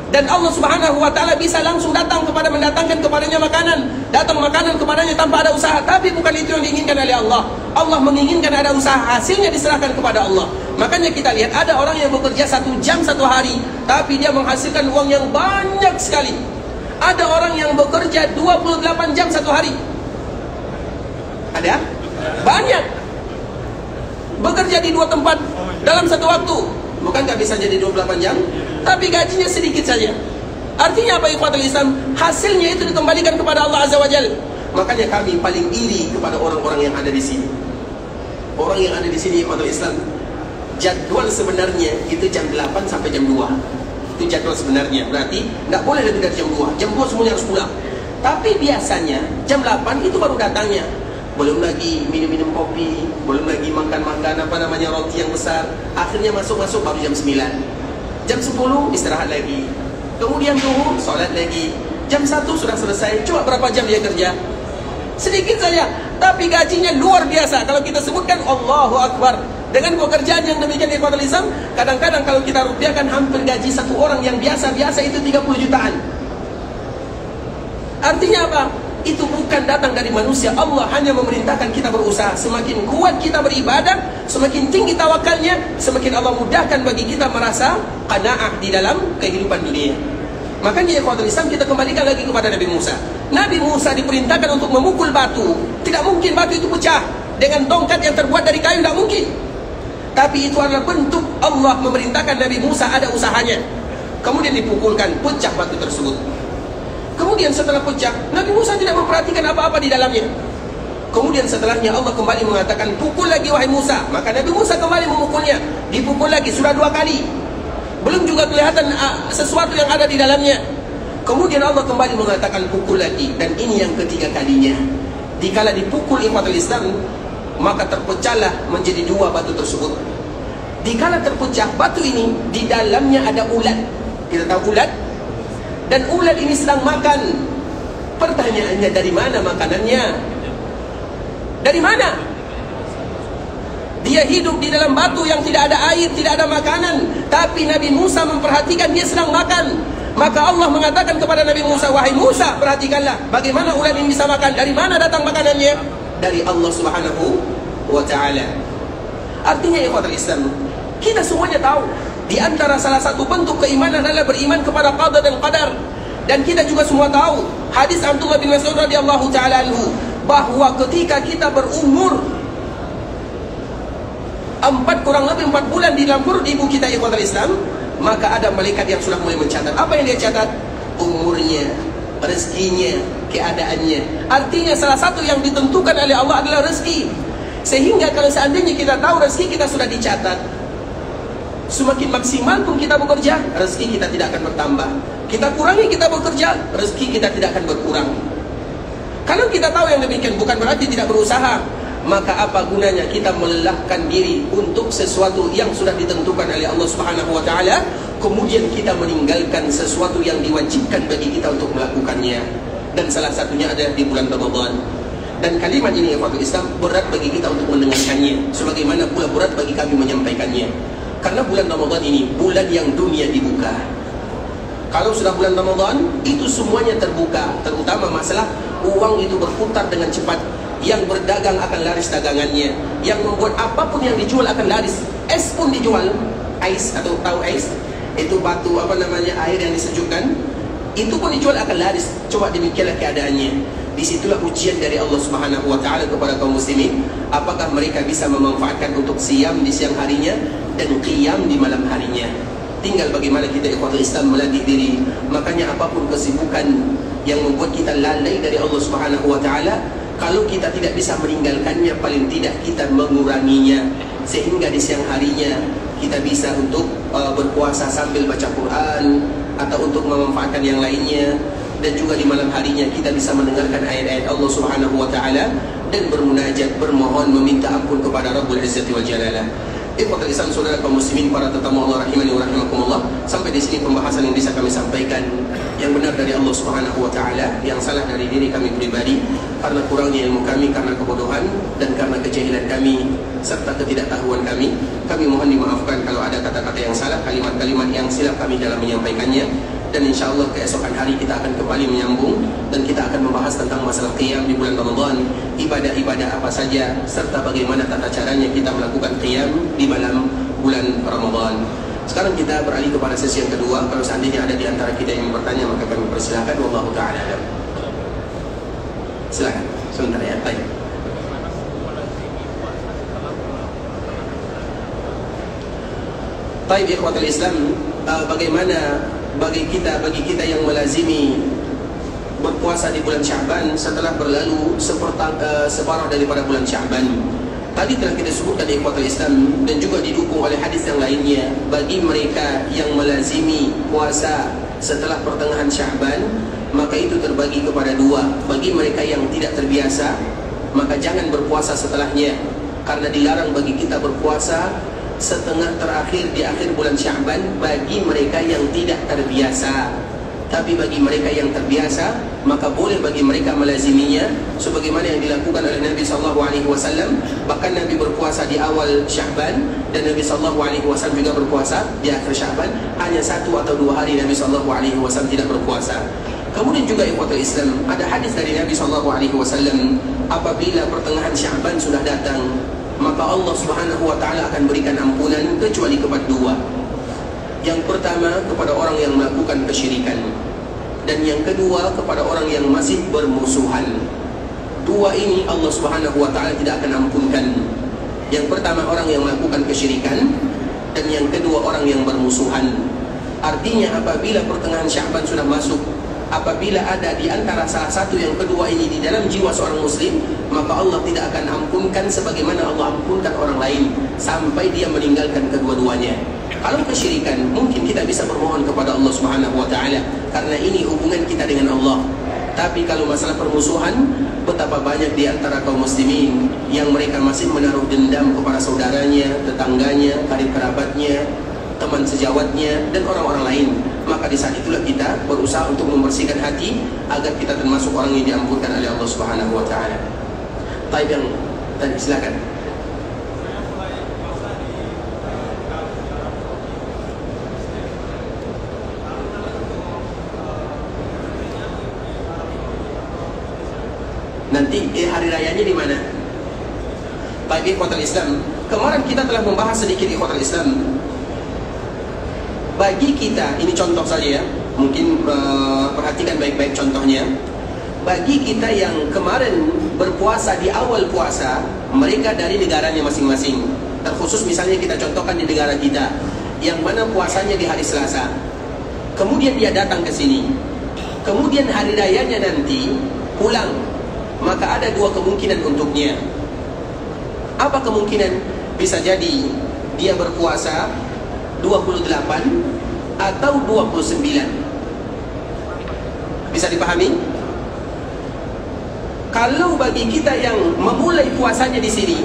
Dan Allah Subhanahu wa ta'ala bisa langsung mendatangkan kepadanya makanan. Datang makanan kepadanya tanpa ada usaha. Tapi bukan itu yang diinginkan oleh Allah. Allah menginginkan ada usaha, hasilnya diserahkan kepada Allah. Makanya kita lihat ada orang yang bekerja 1 jam 1 hari, tapi dia menghasilkan uang yang banyak sekali. Ada orang yang bekerja 28 jam 1 hari. Ada? Banyak. Bekerja di 2 tempat dalam 1 waktu. Bukankah bisa jadi 28 jam? Tapi gajinya sedikit saja. Artinya apa ikhwatul Islam? Hasilnya itu dikembalikan kepada Allah Azza wa Jalla. Makanya kami paling iri kepada orang-orang yang ada di sini. Orang yang ada di sini ikhwatul Islam, jadwal sebenarnya itu jam 8 sampai jam 2. Itu jadwal sebenarnya. Berarti tidak boleh lebih dari jam 2. Jam 2 semuanya harus pulang. Tapi biasanya jam 8 itu baru datangnya. Belum lagi minum-minum kopi, belum lagi makan-makan roti yang besar. Akhirnya masuk-masuk baru jam 9. Jam 10 istirahat lagi. Kemudian zuhur, solat lagi. Jam 1 sudah selesai. Coba berapa jam dia kerja? Sedikit saja, tapi gajinya luar biasa. Kalau kita sebutkan Allahu Akbar. Dengan pekerjaan yang demikian ikhwatul Islam, kadang-kadang kalau kita rupiahkan hampir gaji satu orang yang biasa-biasa itu 30 jutaan. Artinya apa? Itu bukan datang dari manusia. Allah hanya memerintahkan kita berusaha. Semakin kuat kita beribadah, semakin tinggi tawakalnya, semakin Allah mudahkan bagi kita merasa qanaah di dalam kehidupan dunia. Makanya ikhwatul Islam, kita kembalikan lagi kepada Nabi Musa. Nabi Musa diperintahkan untuk memukul batu. Tidak mungkin batu itu pecah dengan tongkat yang terbuat dari kayu, tidak mungkin. Tapi itu adalah bentuk Allah memerintahkan Nabi Musa, ada usahanya. Kemudian dipukulkan, pecah batu tersebut. Kemudian setelah pecah, Nabi Musa tidak memperhatikan apa-apa di dalamnya. Kemudian setelahnya Allah kembali mengatakan, pukul lagi wahai Musa. Maka Nabi Musa kembali memukulnya. Dipukul lagi, sudah 2 kali. Belum juga kelihatan sesuatu yang ada di dalamnya. Kemudian Allah kembali mengatakan pukul lagi. Dan ini yang ketiga kalinya. Dikala dipukul ikhwatul Islam, maka terpecahlah menjadi 2 batu tersebut. Dikala terpecah batu ini, di dalamnya ada ulat. Kita tahu ulat? Dan ulat ini sedang makan. Pertanyaannya, dari mana makanannya? Dari mana? Dia hidup di dalam batu yang tidak ada air, tidak ada makanan. Tapi Nabi Musa memperhatikan dia sedang makan. Maka Allah mengatakan kepada Nabi Musa, wahai Musa, perhatikanlah bagaimana ulat ini bisa makan. Dari mana datang makanannya? Dari Allah Subhanahu wa ta'ala. Artinya ikhwatul Islam, kita semuanya tahu di antara salah satu bentuk keimanan adalah beriman kepada qada dan qadar. Dan kita juga semua tahu hadis Abdullah bin Mas'ud radhiyallahu taala anhu, bahwa ketika kita berumur 4 bulan di dalam perut ibu kita ikhwatul Islam, maka ada malaikat yang sudah mulai mencatat. Apa yang dia catat? Umurnya, rezekinya, keadaannya. Artinya salah satu yang ditentukan oleh Allah adalah rezeki. Sehingga kalau seandainya kita tahu rezeki kita sudah dicatat, semakin maksimal pun kita bekerja, rezeki kita tidak akan bertambah. Kita kurangi kita bekerja, rezeki kita tidak akan berkurang. Kalau kita tahu yang demikian, bukan berarti tidak berusaha. Maka apa gunanya kita melelahkan diri untuk sesuatu yang sudah ditentukan oleh Allah Subhanahu wa ta'ala, kemudian kita meninggalkan sesuatu yang diwajibkan bagi kita untuk melakukannya. Dan salah satunya ada di bulan Ramadan. Dan kalimat ini ikhwatul Islam berat bagi kita untuk mendengarkannya, sebagaimana pula berat bagi kami menyampaikannya. Karena bulan Ramadan ini bulan yang dunia dibuka. Kalau sudah bulan Ramadan, itu semuanya terbuka. Terutama masalah uang itu berputar dengan cepat. Yang berdagang akan laris dagangannya. Yang membuat apapun yang dijual akan laris. Es pun dijual. Ais, atau tahu ais? Itu batu air yang disejukkan. Itu pun dijual akan laris. Coba demikianlah keadaannya. Disitulah ujian dari Allah Subhanahu wa ta'ala kepada kaum muslimin. Apakah mereka bisa memanfaatkan untuk siam di siang harinya dan qiyam di malam harinya. Tinggal bagaimana kita ikhwatul Islam melatih diri. Makanya apapun kesibukan yang membuat kita lalai dari Allah Subhanahu wa ta'ala, kalau kita tidak bisa meninggalkannya, paling tidak kita menguranginya. Sehingga di siang harinya kita bisa untuk berpuasa sambil baca Quran, atau untuk memanfaatkan yang lainnya. Dan juga di malam harinya kita bisa mendengarkan ayat-ayat Allah Subhanahu wa ta'ala dan bermunajat, bermohon, meminta ampun kepada Rabbul Izzati wal Jalalah. Ikhwatul Islam, saudara kaum muslimin, para tetamu Allah rahimani wa rahimakumullah. Sampai di sini pembahasan yang bisa kami sampaikan. Yang benar dari Allah Subhanahu wa ta'ala, yang salah dari diri kami pribadi, karena kurangnya ilmu kami, karena kebodohan, dan karena kejahilan kami serta ketidaktahuan kami. Kami mohon dimaafkan kalau ada kata-kata yang salah, kalimat-kalimat yang silap kami dalam menyampaikannya. Dan insya Allah keesokan hari kita akan kembali menyambung, dan kita akan membahas tentang masalah qiyam di bulan Ramadan, ibadah-ibadah apa saja, serta bagaimana tata caranya kita melakukan qiyam di malam bulan Ramadan. Sekarang kita beralih kepada sesi yang kedua. Kalau seandainya ada di antara kita yang bertanya, maka kami persilakan. Wallahu ta'ala alam. Silakan sebentar ya. Baik. Baik ikhwatul Islam, bagaimana bagi kita yang melazimi berpuasa di bulan Sya'ban setelah berlalu separuh daripada bulan Sya'ban. Tadi telah kita sebutkan di ikhwatul Islam, dan juga didukung oleh hadis yang lainnya. Bagi mereka yang melazimi puasa setelah pertengahan Sya'ban, maka itu terbagi kepada dua. Bagi mereka yang tidak terbiasa, maka jangan berpuasa setelahnya, karena dilarang bagi kita berpuasa setengah terakhir di akhir bulan Sya'ban bagi mereka yang tidak terbiasa. Tapi bagi mereka yang terbiasa, maka boleh bagi mereka melaziminya, sebagaimana yang dilakukan oleh Nabi SAW. Bahkan Nabi berpuasa di awal Sya'ban, dan Nabi SAW juga berpuasa di akhir Sya'ban. Hanya 1 atau 2 hari Nabi SAW tidak berpuasa. Kemudian juga ikhwatul Islam, ada hadis dari Nabi SAW, apabila pertengahan Sya'ban sudah datang, maka Allah Subhanahu wa ta'ala akan berikan ampunan kecuali kepada dua. Yang pertama kepada orang yang melakukan kesyirikan, dan yang kedua kepada orang yang masih bermusuhan. Dua ini Allah Subhanahu wa ta'ala tidak akan ampunkan. Yang pertama orang yang melakukan kesyirikan, dan yang kedua orang yang bermusuhan. Artinya apabila pertengahan Sya'ban sudah masuk, apabila ada di antara salah satu yang kedua ini di dalam jiwa seorang muslim, maka Allah tidak akan ampunkan sebagaimana Allah ampunkan orang lain sampai dia meninggalkan kedua-duanya. Kalau kesyirikan, mungkin kita bisa bermohon kepada Allah Subhanahu wa ta'ala, karena ini hubungan kita dengan Allah. Tapi kalau masalah permusuhan, betapa banyak di antara kaum muslimin yang mereka masih menaruh dendam kepada saudaranya, tetangganya, karib kerabatnya, teman sejawatnya, dan orang-orang lain. Maka di saat itulah kita berusaha untuk membersihkan hati agar kita termasuk orang yang diampunkan oleh Allah Subhanahu wa ta'ala. Baik, yang tadi silakan. Nanti hari rayanya di mana? Baik, ikhwatul Islam, kemarin kita telah membahas sedikit ikhwatul Islam. Bagi kita, ini contoh saja ya, mungkin perhatikan baik-baik contohnya. Bagi kita yang kemarin berpuasa di awal puasa, mereka dari negaranya masing-masing. Terkhusus misalnya kita contohkan di negara kita, yang mana puasanya di hari Selasa. Kemudian dia datang ke sini. Kemudian hari rayanya nanti pulang. Maka ada dua kemungkinan untuknya. Apa kemungkinan? Bisa jadi dia berpuasa 28 atau 29. Bisa dipahami? Kalau bagi kita yang memulai puasanya di sini,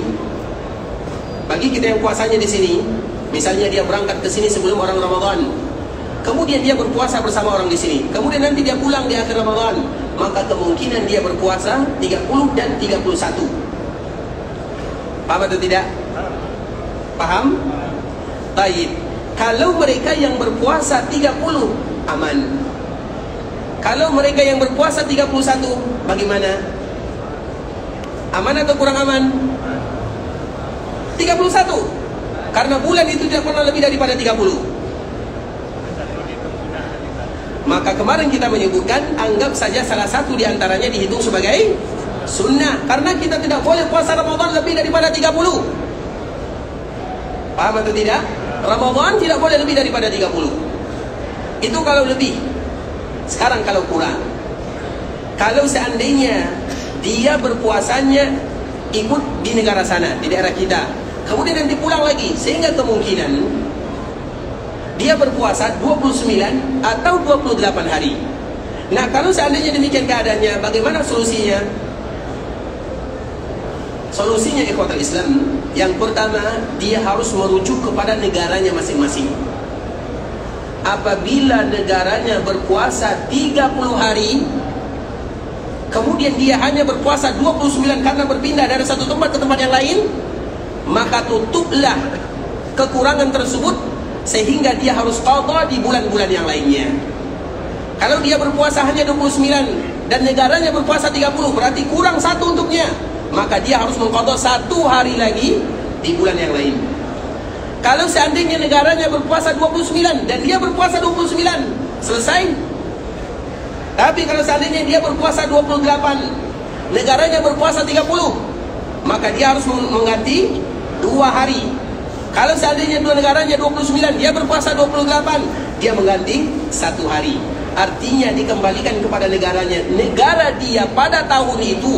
bagi kita yang puasanya di sini, misalnya dia berangkat ke sini sebelum orang Ramadan, kemudian dia berpuasa bersama orang di sini, kemudian nanti dia pulang di akhir Ramadan, maka kemungkinan dia berpuasa 30 dan 31. Paham atau tidak? Paham? Baik. Kalau mereka yang berpuasa 30, aman. Kalau mereka yang berpuasa 31, bagaimana? Aman atau kurang aman? 31. Karena bulan itu tidak pernah lebih daripada 30. Maka kemarin kita menyebutkan, anggap saja salah satu di antaranya dihitung sebagai sunnah, karena kita tidak boleh puasa Ramadan lebih daripada 30. Paham atau tidak? Ramadan tidak boleh lebih daripada 30. Itu kalau lebih. Sekarang kalau kurang, kalau seandainya dia berpuasanya ikut di negara sana, di daerah kita, kemudian nanti pulang lagi, sehingga kemungkinan dia berpuasa 29 atau 28 hari. Nah, kalau seandainya demikian keadaannya, bagaimana solusinya? Solusinya ikhwatul Islam, yang pertama, dia harus merujuk kepada negaranya masing-masing. Apabila negaranya berpuasa 30 hari, kemudian dia hanya berpuasa 29 karena berpindah dari satu tempat ke tempat yang lain, maka tutuplah kekurangan tersebut, sehingga dia harus qadha di bulan-bulan yang lainnya. Kalau dia berpuasa hanya 29 dan negaranya berpuasa 30, berarti kurang satu untuknya, maka dia harus mengqadha 1 hari lagi di bulan yang lain. Kalau seandainya negaranya berpuasa 29 dan dia berpuasa 29, selesai. Tapi kalau seandainya dia berpuasa 28, negaranya berpuasa 30, maka dia harus mengganti 2 hari. Kalau seandainya dua negaranya 29, dia berpuasa 28, dia mengganti 1 hari. Artinya dikembalikan kepada negaranya. Negara dia pada tahun itu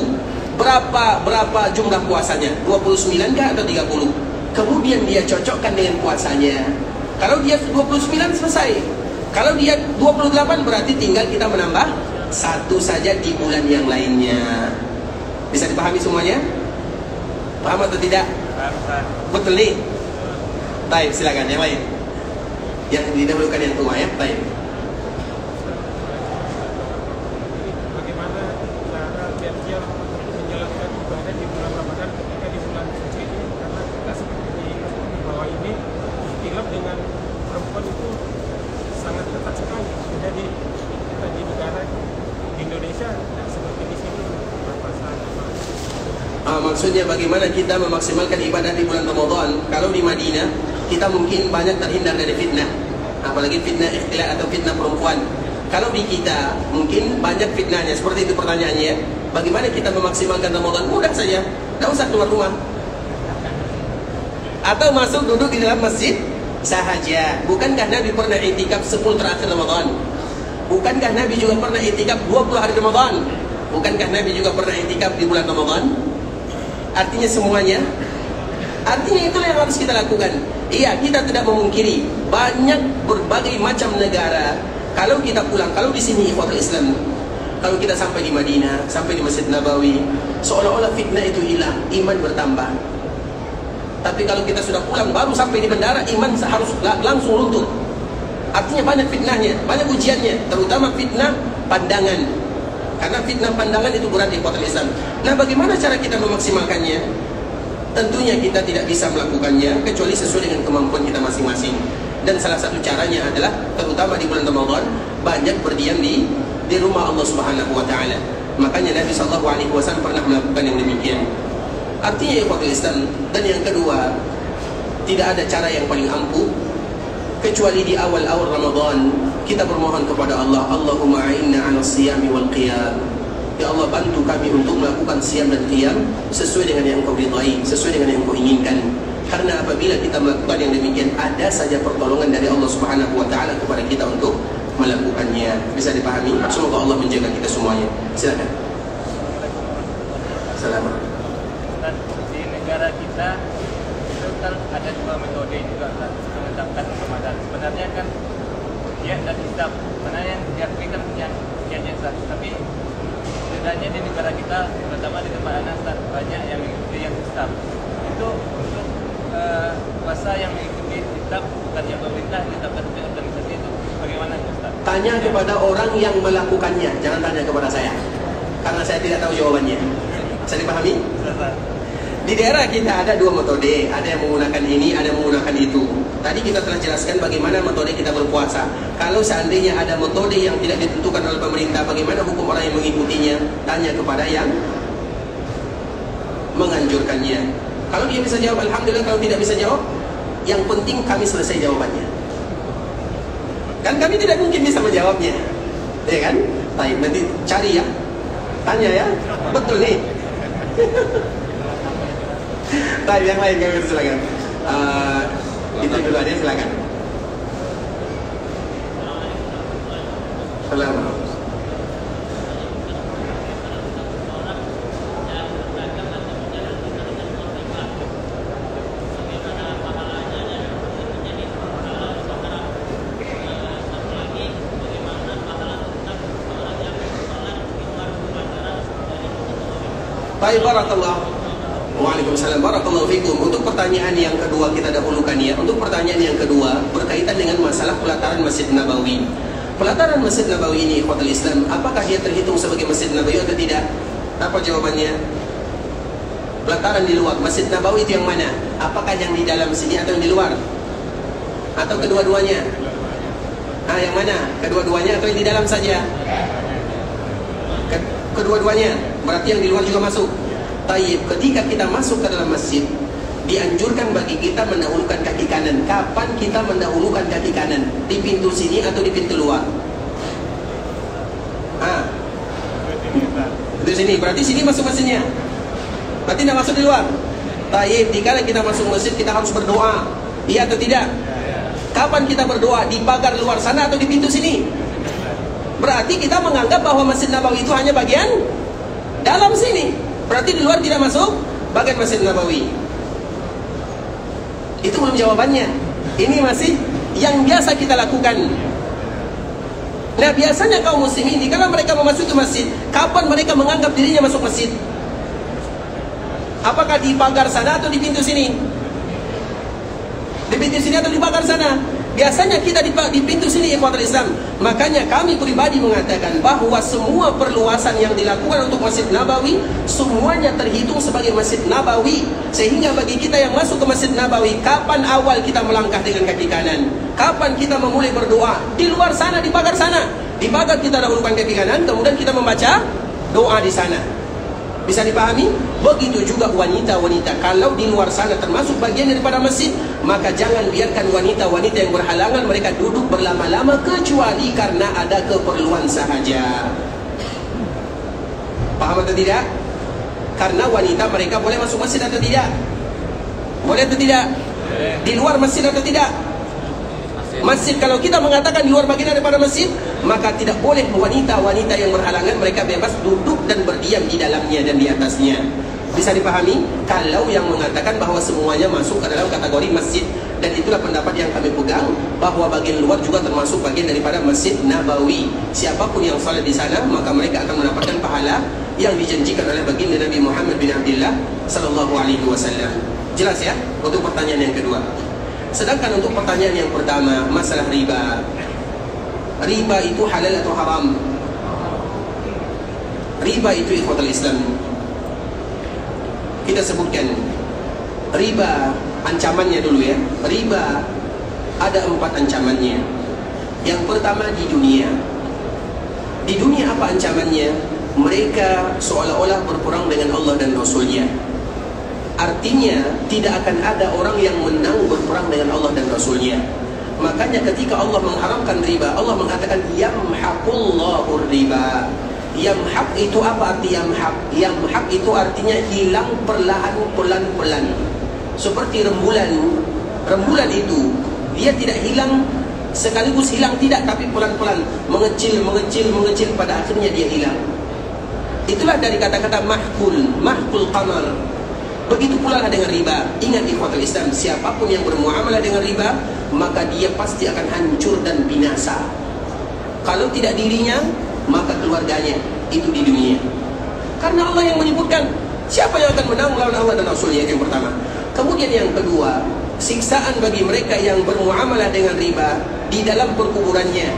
berapa jumlah puasanya? 29 kah atau 30? Kemudian dia cocokkan dengan puasanya. Kalau dia 29 selesai. Kalau dia 28 berarti tinggal kita menambah satu saja di bulan yang lainnya. Bisa dipahami semuanya? Paham atau tidak? Betul nih? Baik, silakan yang lain. Yang didahulukan yang tua ya. Baik. Bagaimana cara biar menjalankan ibadah di bulan Ramadan ketika di bulan suci ini, karena kita seperti di bawah ini ikhtilaf dengan perempuan itu sangat ketat sekali. Jadi kita di negara di Indonesia tidak seperti di sini berapa saat. Maksudnya bagaimana kita memaksimalkan ibadah di bulan Ramadan? Kalau di Madinah kita mungkin banyak terhindar dari fitnah, apalagi fitnah ikhtilat atau fitnah perempuan. Kalau di kita mungkin banyak fitnahnya. Seperti itu pertanyaannya. Bagaimana kita memaksimalkan Ramadan? Mudah saja, tidak usah keluar rumah, atau masuk duduk di dalam masjid sahaja. Bukankah Nabi pernah i'tikaf 10 terakhir Ramadan? Bukankah Nabi juga pernah i'tikaf 20 hari Ramadan? Bukankah Nabi juga pernah i'tikaf di bulan Ramadan? Artinya semuanya. Artinya itulah yang harus kita lakukan. Iya, kita tidak memungkiri banyak berbagai macam negara. Kalau kita pulang, kalau di sini ikhwatul Islam, kalau kita sampai di Madinah, sampai di Masjid Nabawi, seolah-olah fitnah itu hilang, iman bertambah. Tapi kalau kita sudah pulang, baru sampai di bandara, iman harus langsung runtuh. Artinya banyak fitnahnya, banyak ujiannya, terutama fitnah pandangan. Karena fitnah pandangan itu berat di ikhwatul Islam. Nah, bagaimana cara kita memaksimalkannya? Tentunya kita tidak bisa melakukannya kecuali sesuai dengan kemampuan kita masing-masing. Dan salah satu caranya adalah, terutama di bulan Ramadan, banyak berdiam di rumah Allah Subhanahu wa taala. Makanya Nabi sallallahu alaihi wasallam pernah melakukan yang demikian. Artinya ikhwatul Islam. Dan yang kedua, tidak ada cara yang paling ampuh kecuali di awal-awal Ramadan kita bermohon kepada Allah, Allahumma a'inna 'ala siyami wal qiyam. Ya Allah, bantu kami untuk melakukan siam dan qiyam sesuai dengan yang Engkau ridai, sesuai dengan yang Engkau inginkan. Karena apabila kita melakukan yang demikian, ada saja pertolongan dari Allah Subhanahu wa taala kepada kita untuk melakukannya. Bisa dipahami? Semoga Allah menjaga kita semuanya. Silakan. Assalamualaikum. Di negara kita itu kan ada dua metode juga kan menetapkan Ramadan. Sebenarnya kan dia dan hisab. Sebenarnya yang diakui kan yang sah. Tapi setidaknya di negara kita, terutama di tempat Anas, banyak yang mengikuti yang hisab. Itu untuk puasa yang mengikuti hisab, bukan yang pemerintah ditetapkan oleh organisasi, itu bagaimana Ustaz? Tanya kepada orang yang melakukannya, jangan tanya kepada saya, karena saya tidak tahu jawabannya. Bisa dipahami? Di daerah kita ada dua metode, ada yang menggunakan ini, ada yang menggunakan itu. Tadi kita telah jelaskan bagaimana metode kita berpuasa. Kalau seandainya ada metode yang tidak ditentukan oleh pemerintah, bagaimana hukum orang yang mengikutinya? Tanya kepada yang menganjurkannya. Kalau dia bisa jawab, alhamdulillah. Kalau tidak bisa jawab, yang penting kami selesai jawabannya. Kan kami tidak mungkin bisa menjawabnya, ya kan? Baik, nanti cari ya, tanya ya, betul nih. Baik, yang lain kami silakan. Itu dulu ada, silakan. Assalamualaikum. Baik, barakallah. Waalaikumsalam, barakallahu fikum. Untuk pertanyaan yang kedua kita dahulukan ya. Untuk pertanyaan yang kedua berkaitan dengan masalah pelataran Masjid Nabawi. Pelataran Masjid Nabawi ini, ikhwatul Islam, apakah dia terhitung sebagai Masjid Nabawi atau tidak? Apa jawabannya? Pelataran di luar Masjid Nabawi itu yang mana? Apakah yang di dalam sini atau yang di luar? Atau kedua-duanya? Yang mana? Kedua-duanya atau yang di dalam saja? Kedua-duanya. Berarti yang di luar juga masuk. Tayyib, ketika kita masuk ke dalam masjid, dianjurkan bagi kita mendahulukan kaki kanan. Kapan kita mendahulukan kaki kanan? Di pintu sini atau di pintu luar? Di sini. Berarti sini masuk masjidnya. Berarti tidak masuk di luar. Tayyib, dikala kita masuk masjid kita harus berdoa. Iya atau tidak? Kapan kita berdoa? Di pagar luar sana atau di pintu sini? Berarti kita menganggap bahwa Masjid Nabawi itu hanya bagian dalam sini. Berarti di luar tidak masuk bagian Masjid Nabawi. Itu belum jawabannya. Ini masih yang biasa kita lakukan. Nah, biasanya kaum muslimin ini kalau mereka memasuki masjid, kapan mereka menganggap dirinya masuk masjid? Apakah di pagar sana atau di pintu sini? Di pintu sini atau di pagar sana? Biasanya kita di pintu sini, ikhwatul Islam. Makanya kami pribadi mengatakan bahwa semua perluasan yang dilakukan untuk Masjid Nabawi semuanya terhitung sebagai Masjid Nabawi. Sehingga bagi kita yang masuk ke Masjid Nabawi, kapan awal kita melangkah dengan kaki kanan? Kapan kita memulai berdoa? Di luar sana, di pagar sana. Di pagar kita dahulukan kaki kanan, kemudian kita membaca doa di sana. Bisa dipahami? Begitu juga wanita-wanita. Kalau di luar sana termasuk bagian daripada masjid, maka jangan biarkan wanita-wanita yang berhalangan mereka duduk berlama-lama kecuali karena ada keperluan sahaja. Paham atau tidak? Karena wanita mereka boleh masuk masjid atau tidak? Boleh atau tidak? Di luar masjid atau tidak? Masjid, kalau kita mengatakan di luar bagian daripada masjid, maka tidak boleh wanita-wanita yang berhalangan mereka bebas duduk dan berdiam di dalamnya dan di atasnya. Bisa dipahami? Kalau yang mengatakan bahwa semuanya masuk ke dalam kategori masjid, dan itulah pendapat yang kami pegang, bahwa bagian luar juga termasuk bagian daripada Masjid Nabawi. Siapapun yang salat di sana, maka mereka akan mendapatkan pahala yang dijanjikan oleh baginda Nabi Muhammad bin Abdullah sallallahu alaihi wasallam. Jelas ya? Untuk pertanyaan yang kedua. Sedangkan untuk pertanyaan yang pertama, masalah riba. Riba itu halal atau haram? Riba itu ikhwatul Islam, kita sebutkan riba, ancamannya dulu ya. Riba ada 4 ancamannya. Yang pertama di dunia. Di dunia apa ancamannya? Mereka seolah-olah berperang dengan Allah dan Rasulnya. Artinya tidak akan ada orang yang menang berperang dengan Allah dan Rasulnya. Makanya ketika Allah mengharamkan riba, Allah mengatakan yamhaqullahu riba. Yamhaq itu apa arti yamhaq? Yamhaq itu artinya hilang perlahan, pelan-pelan. Seperti rembulan. Rembulan itu dia tidak hilang sekaligus hilang, tidak, tapi pelan-pelan, mengecil, mengecil, mengecil, pada akhirnya dia hilang. Itulah dari kata-kata mahkul qamar. Begitu pula dengan riba. Ingat ikhwatul Islam, siapapun yang bermuamalah dengan riba, maka dia pasti akan hancur dan binasa. Kalau tidak dirinya, maka keluarganya. Itu di dunia. Karena Allah yang menyebutkan siapa yang akan menang melawan Allah dan Rasulnya, yang pertama. Kemudian yang kedua, siksaan bagi mereka yang bermuamalah dengan riba di dalam perkuburannya.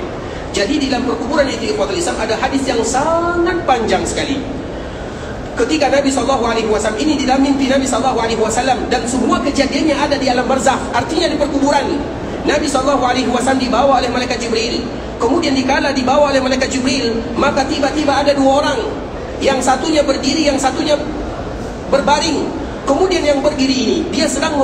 Jadi di dalam perkuburan itu ikhwatul Islam ada hadis yang sangat panjang sekali. Ketika Nabi SAW ini di dalam mimpi Nabi SAW, dan semua kejadiannya ada di alam barzakh, artinya di perkuburan. Nabi SAW dibawa oleh malaikat Jibril. Kemudian dikala dibawa oleh malaikat Jibril, maka tiba-tiba ada 2 orang. Yang satunya berdiri, yang satunya berbaring. Kemudian yang berdiri ini, dia sedang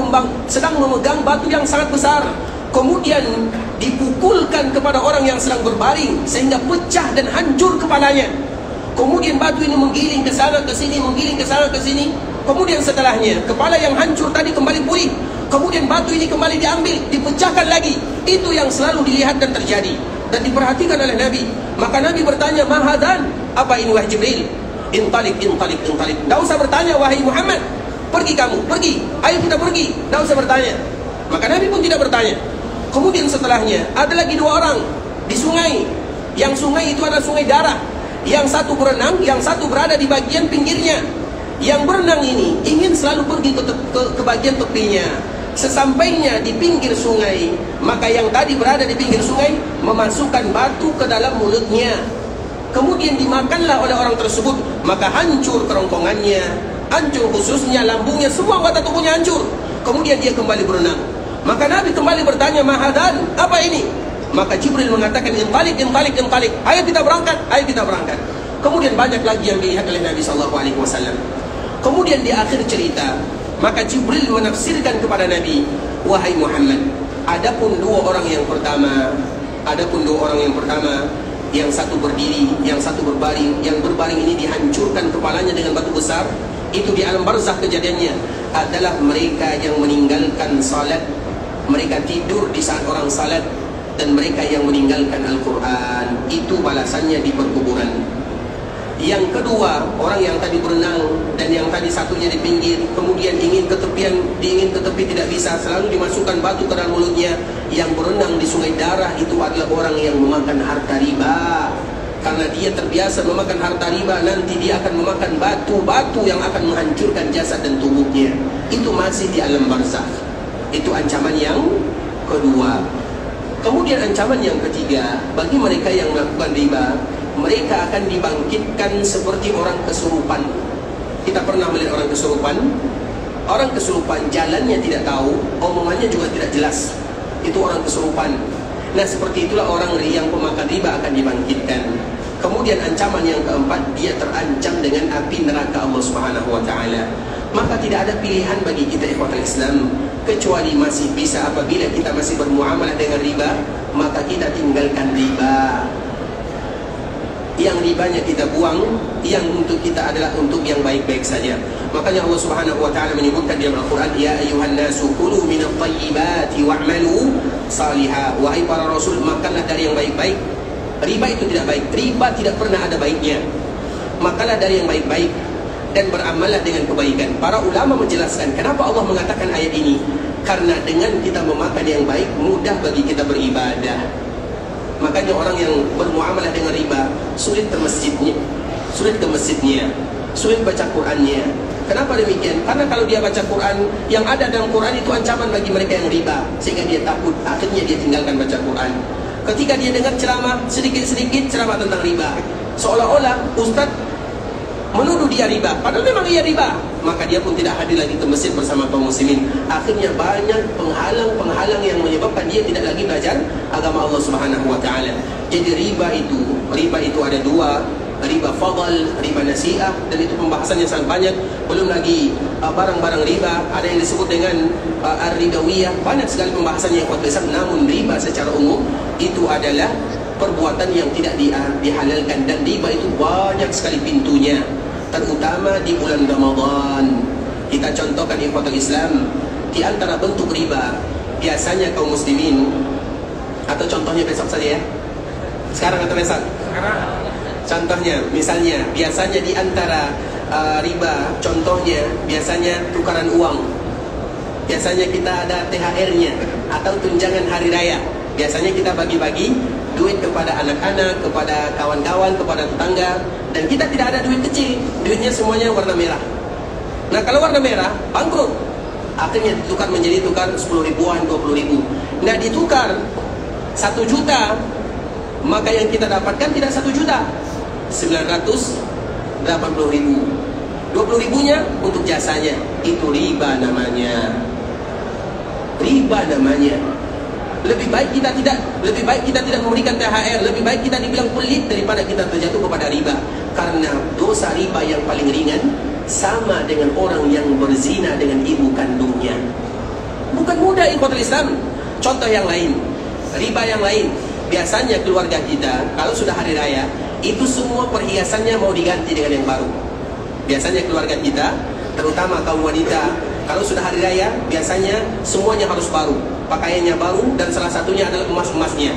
memegang batu yang sangat besar. Kemudian dipukulkan kepada orang yang sedang berbaring, sehingga pecah dan hancur kepalanya. Kemudian batu ini menggiling ke sana ke sini, menggiling ke sana ke sini. Kemudian setelahnya, kepala yang hancur tadi kembali pulih. Kemudian batu ini kembali diambil, dipecahkan lagi. Itu yang selalu dilihat dan terjadi dan diperhatikan oleh Nabi. Maka Nabi bertanya, "Mahadan?" Apa ini wahai Jibril? "Intalik, intalik, intalik." Tidak usah bertanya wahai Muhammad. Pergi kamu, pergi. Ayo kita pergi. Tidak usah bertanya. Maka Nabi pun tidak bertanya. Kemudian setelahnya, ada lagi 2 orang di sungai. Yang sungai itu adalah sungai darah. Yang satu berenang, yang satu berada di bagian pinggirnya. Yang berenang ini ingin selalu pergi ke bagian tepinya. Sesampainya di pinggir sungai, maka yang tadi berada di pinggir sungai memasukkan batu ke dalam mulutnya. Kemudian dimakanlah oleh orang tersebut, maka hancur kerongkongannya, hancur khususnya lambungnya, semua anggota tubuhnya hancur. Kemudian dia kembali berenang. Maka Nabi kembali bertanya, "Mahadan, apa ini?" Maka Jibril mengatakan, "Intalik, intalik, intalik." Ayo kita berangkat, ayo kita berangkat. Kemudian banyak lagi yang dilihat oleh Nabi SAW. Kemudian di akhir cerita, maka Jibril menafsirkan kepada Nabi, "Wahai Muhammad, adapun 2 orang yang pertama, yang satu berdiri, yang satu berbaring. Yang berbaring ini dihancurkan kepalanya dengan batu besar. Itu di alam barzakh kejadiannya. Adalah mereka yang meninggalkan salat. Mereka tidur di saat orang salat. Dan mereka yang meninggalkan Al-Quran. Itu balasannya di perkuburan." Yang kedua, orang yang tadi berenang dan yang tadi satunya di pinggir, kemudian ingin ke tepi tidak bisa, selalu dimasukkan batu ke dalam mulutnya. Yang berenang di sungai darah itu adalah orang yang memakan harta riba. Karena dia terbiasa memakan harta riba, nanti dia akan memakan batu-batu yang akan menghancurkan jasad dan tubuhnya. Itu masih di alam barzakh. Itu ancaman yang kedua. Kemudian ancaman yang ketiga, bagi mereka yang melakukan riba, mereka akan dibangkitkan seperti orang kesurupan. Kita pernah melihat orang kesurupan. Orang kesurupan jalannya tidak tahu, omongannya juga tidak jelas. Itu orang kesurupan. Nah, seperti itulah orang yang pemakan riba akan dibangkitkan. Kemudian ancaman yang keempat, dia terancam dengan api neraka Allah Subhanahu wa taala. Maka tidak ada pilihan bagi kita ikhwatul Islam kecuali masih bisa apabila kita masih bermuamalah dengan riba, maka kita tinggalkan riba. Yang ribanya kita buang, yang untuk kita adalah untuk yang baik-baik saja. Makanya Allah Subhanahu wa taala menyebutkan di Al-Qur'an, ya ayyuhan nasu kulu minat thayyibati wa'malu salihah. Wahai para rasul, makanlah dari yang baik-baik. Riba itu tidak baik. Riba tidak pernah ada baiknya. Makanlah dari yang baik-baik dan beramallah dengan kebaikan. Para ulama menjelaskan kenapa Allah mengatakan ayat ini. Karena dengan kita memakan yang baik, mudah bagi kita beribadah. Makanya orang yang bermuamalah dengan riba sulit ke masjidnya, sulit baca Qur'annya. Kenapa demikian? Karena kalau dia baca Quran, yang ada dalam Quran itu ancaman bagi mereka yang riba, sehingga dia takut, akhirnya dia tinggalkan baca Quran. Ketika dia dengar ceramah, sedikit-sedikit ceramah tentang riba, seolah-olah ustaz menuduh dia riba, padahal memang ia riba. Maka dia pun tidak hadir lagi ke masjid bersama kaum muslimin. Akhirnya banyak penghalang-penghalang yang menyebabkan dia tidak lagi belajar agama Allah Subhanahu wa taala. Jadi riba itu ada dua, riba fadl, riba nasi'ah, dan itu pembahasannya sangat banyak. Belum lagi barang-barang riba, ada yang disebut dengan ar-ribawiyah. Banyak sekali pembahasannya yang kuat. Namun riba secara umum itu adalah perbuatan yang tidak dihalalkan, dan riba itu banyak sekali pintunya, terutama di bulan Ramadan. Kita contohkan ikhwatul Islam, di antara bentuk riba biasanya kaum muslimin, atau contohnya besok saja ya, sekarang atau besok? Contohnya, misalnya biasanya di antara riba, contohnya biasanya tukaran uang. Biasanya kita ada THR-nya atau tunjangan hari raya. Biasanya kita bagi-bagi duit kepada anak-anak, kepada kawan-kawan, kepada tetangga. Dan kita tidak ada duit kecil, duitnya semuanya warna merah. Nah, kalau warna merah, bangkrut. Akhirnya ditukar menjadi 10 ribuan, 20 ribu. Nah, ditukar 1 juta, maka yang kita dapatkan tidak 1 juta, 980 ribu. 20 ribunya untuk jasanya. Itu riba namanya. Riba namanya. Lebih baik kita tidak memberikan THR, lebih baik kita dibilang pelit daripada kita terjatuh kepada riba. Karena dosa riba yang paling ringan sama dengan orang yang berzina dengan ibu kandungnya. Bukan mudah ikhwatul Islam. Contoh yang lain, riba yang lain. Biasanya keluarga kita kalau sudah hari raya, itu semua perhiasannya mau diganti dengan yang baru. Biasanya keluarga kita, terutama kaum wanita, kalau sudah hari raya, biasanya semuanya harus baru, pakaiannya baru, dan salah satunya adalah emas-emasnya.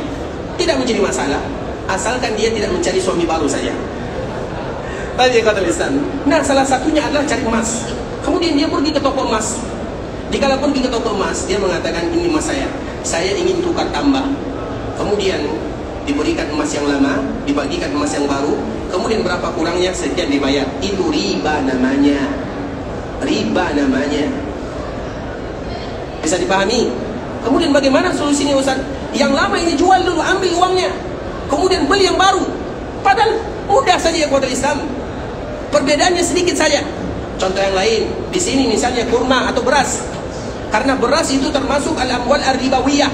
Tidak menjadi masalah, asalkan dia tidak mencari suami baru saja. Tadi kata Islam. Nah, salah satunya adalah cari emas. Kemudian dia pergi ke toko emas. Dikala pergi ke toko emas, dia mengatakan, ini emas saya ingin tukar tambah. Kemudian diberikan emas yang lama, dibagikan emas yang baru. Kemudian berapa kurangnya, sekian dibayar. Itu riba namanya. Riba namanya. Bisa dipahami? Kemudian bagaimana solusinya Ustaz? Yang lama ini jual dulu, ambil uangnya, kemudian beli yang baru. Padahal mudah saja ya kuatul Islam. Perbedaannya sedikit saja. Contoh yang lain, di sini misalnya kurma atau beras. Karena beras itu termasuk al-amwal ar-ribawiyah.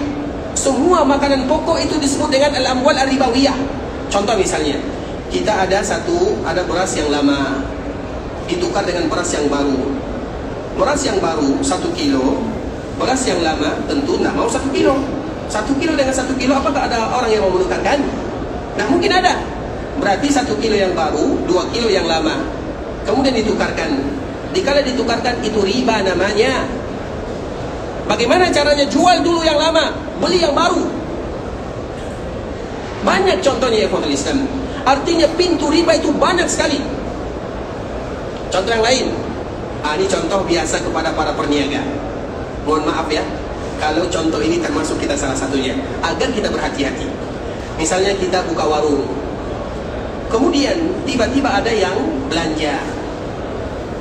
Semua makanan pokok itu disebut dengan al-amwal ar-ribawiyah. Contoh misalnya, kita ada beras yang lama ditukar dengan beras yang baru. Beras yang baru 1 kilo, beras yang lama tentu tidak mau 1 kilo. 1 kilo dengan 1 kilo, apakah ada orang yang mau menukarkan? Nah, mungkin ada. Berarti 1 kilo yang baru, 2 kilo yang lama, kemudian ditukarkan. Dikala ditukarkan, itu riba namanya. Bagaimana caranya? Jual dulu yang lama, beli yang baru. Banyak contohnya ya ikhwatul Islam. Artinya pintu riba itu banyak sekali. Contoh yang lain, ini contoh biasa kepada para perniaga. Mohon maaf ya, kalau contoh ini termasuk kita salah satunya, agar kita berhati-hati. Misalnya kita buka warung, kemudian tiba-tiba ada yang belanja.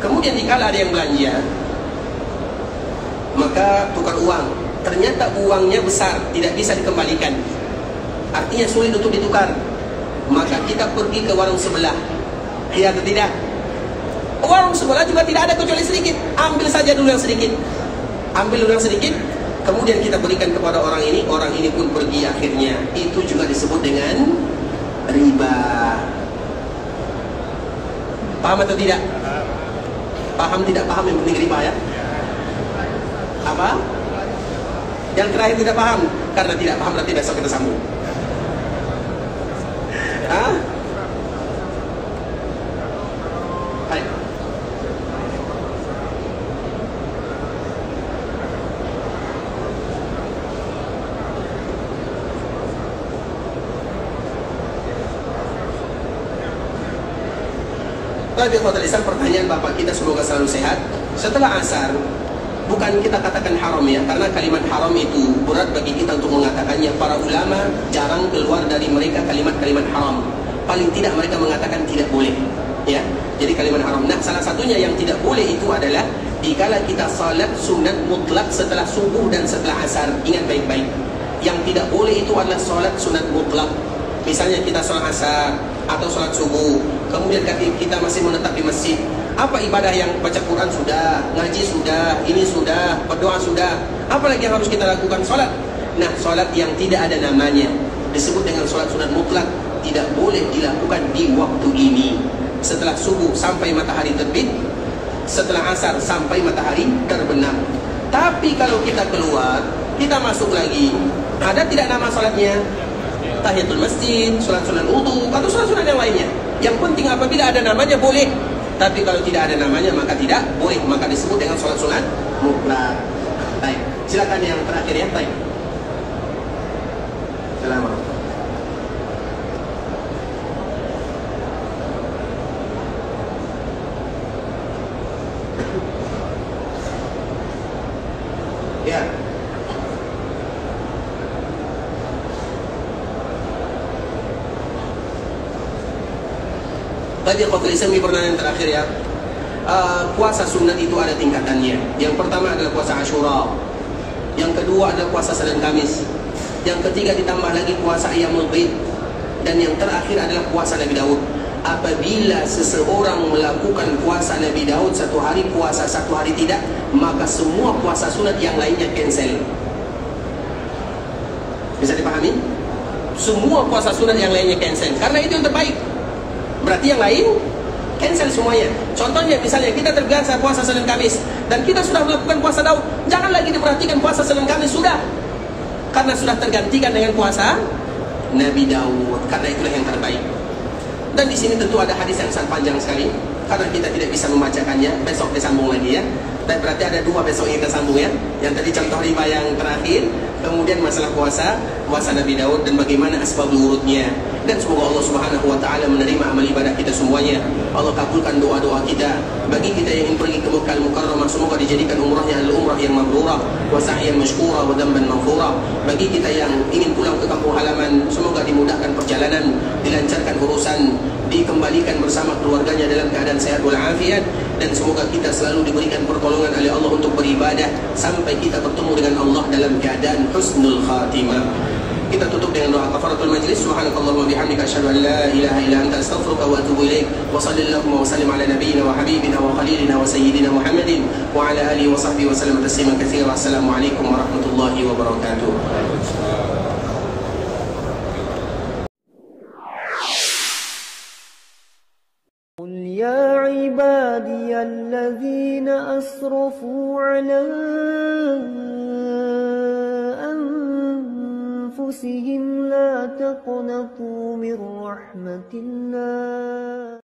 Kemudian dikala ada yang belanja, maka tukar uang. Ternyata uangnya besar, tidak bisa dikembalikan. Artinya sulit untuk ditukar. Maka kita pergi ke warung sebelah. Iya atau tidak? Warung sebelah juga tidak ada kecuali sedikit. Ambil saja dulu yang sedikit. Ambil dulu yang sedikit, kemudian kita berikan kepada orang ini. Orang ini pun pergi akhirnya. Itu juga disebut dengan riba. Paham atau tidak? Paham tidak paham yang penting riba ya? Apa? Yang terakhir tidak paham. Karena tidak paham nanti besok kita sambung. Hah? Baik. Tapi Islam, pertanyaan Bapak kita semoga selalu sehat. Setelah asar, bukan kita katakan haram ya, karena kalimat haram itu berat bagi kita untuk mengatakannya. Para ulama jarang keluar dari mereka kalimat-kalimat haram. Paling tidak mereka mengatakan tidak boleh ya. Jadi kalimat haram. Nah, salah satunya yang tidak boleh itu adalah dikala kita salat sunat mutlak setelah subuh dan setelah asar. Ingat baik-baik, yang tidak boleh itu adalah salat sunat mutlak. Misalnya kita salat asar atau salat subuh, kemudian kita masih menetap di masjid. Apa ibadah yang baca Quran sudah, ngaji sudah, ini sudah, berdoa sudah, apalagi yang harus kita lakukan? Salat. Nah, salat yang tidak ada namanya disebut dengan salat sunat mutlak, tidak boleh dilakukan di waktu ini. Setelah subuh sampai matahari terbit, setelah asar sampai matahari terbenam. Tapi kalau kita keluar, kita masuk lagi, ada tidak nama salatnya? Tahiyatul masjid, salat sunat wudu, atau salat sunat yang lainnya. Yang penting apabila ada namanya boleh. Tapi kalau tidak ada namanya maka tidak boleh. Maka disebut dengan salat sunat mutlak. Baik, silakan yang terakhir ya. Baik. Assalamualaikum. Ya. Tadi Khotul Islam ini pertanyaan terakhir ya. Puasa sunat itu ada tingkatannya. Yang pertama adalah puasa Ashura. Yang kedua adalah puasa Senin Kamis. Yang ketiga ditambah lagi puasa Ayyamul Bid. Dan yang terakhir adalah puasa Nabi Daud. Apabila seseorang melakukan puasa Nabi Daud satu hari puasa, satu hari tidak, maka semua puasa sunat yang lainnya cancel. Bisa dipahami? Semua puasa sunat yang lainnya cancel. Karena itu yang terbaik. Berarti yang lain cancel semuanya. Contohnya misalnya kita terbiasa puasa Senin Kamis dan kita sudah melakukan puasa Daud, jangan lagi diperhatikan puasa Senin Kamis sudah, karena sudah tergantikan dengan puasa Nabi Daud. Karena itulah yang terbaik. Dan di sini tentu ada hadis yang sangat panjang sekali, karena kita tidak bisa membacakannya. Besok disambung lagi ya. Dan berarti ada dua besok yang kita sambung ya. Yang tadi contoh riba yang terakhir, kemudian masalah puasa Nabi Daud dan bagaimana asbab urutnya. Dan semoga Allah Subhanahu wa taala menerima amal ibadah kita semuanya. Allah kabulkan doa-doa kita. Bagi kita yang ingin pergi ke Makkah Al-Mukarramah, semoga dijadikan umrahnya adalah umrah yang mabrurah wa sa'yan mashkura wa dhanban maghfura. Bagi kita yang ingin pulang ke kampung halaman, semoga dimudahkan perjalanan, dilancarkan urusan, dikembalikan bersama keluarganya dalam keadaan sehat walafiat, dan semoga kita selalu diberikan pertolongan oleh Allah untuk beribadah sampai kita bertemu dengan Allah dalam keadaan husnul khatimah. Kita tutup dengan doa kafaratul majlis. Subhanakallahumma bihamdika asyhadu an la ilaha illa anta astaghfiruka wa atubu ilaik. Wa sallallahu wa sallim ala nabiyyina wa habibina wa khalilina wa sayyidina Muhammadin wa ala alihi wa sahbihi wa sallam tasliman katsiran. Assalamualaikum warahmatullahi wabarakatuh. قل يا عبادي الذين أسرفوا على أنفسهم لا تقنطوا من رحمة الله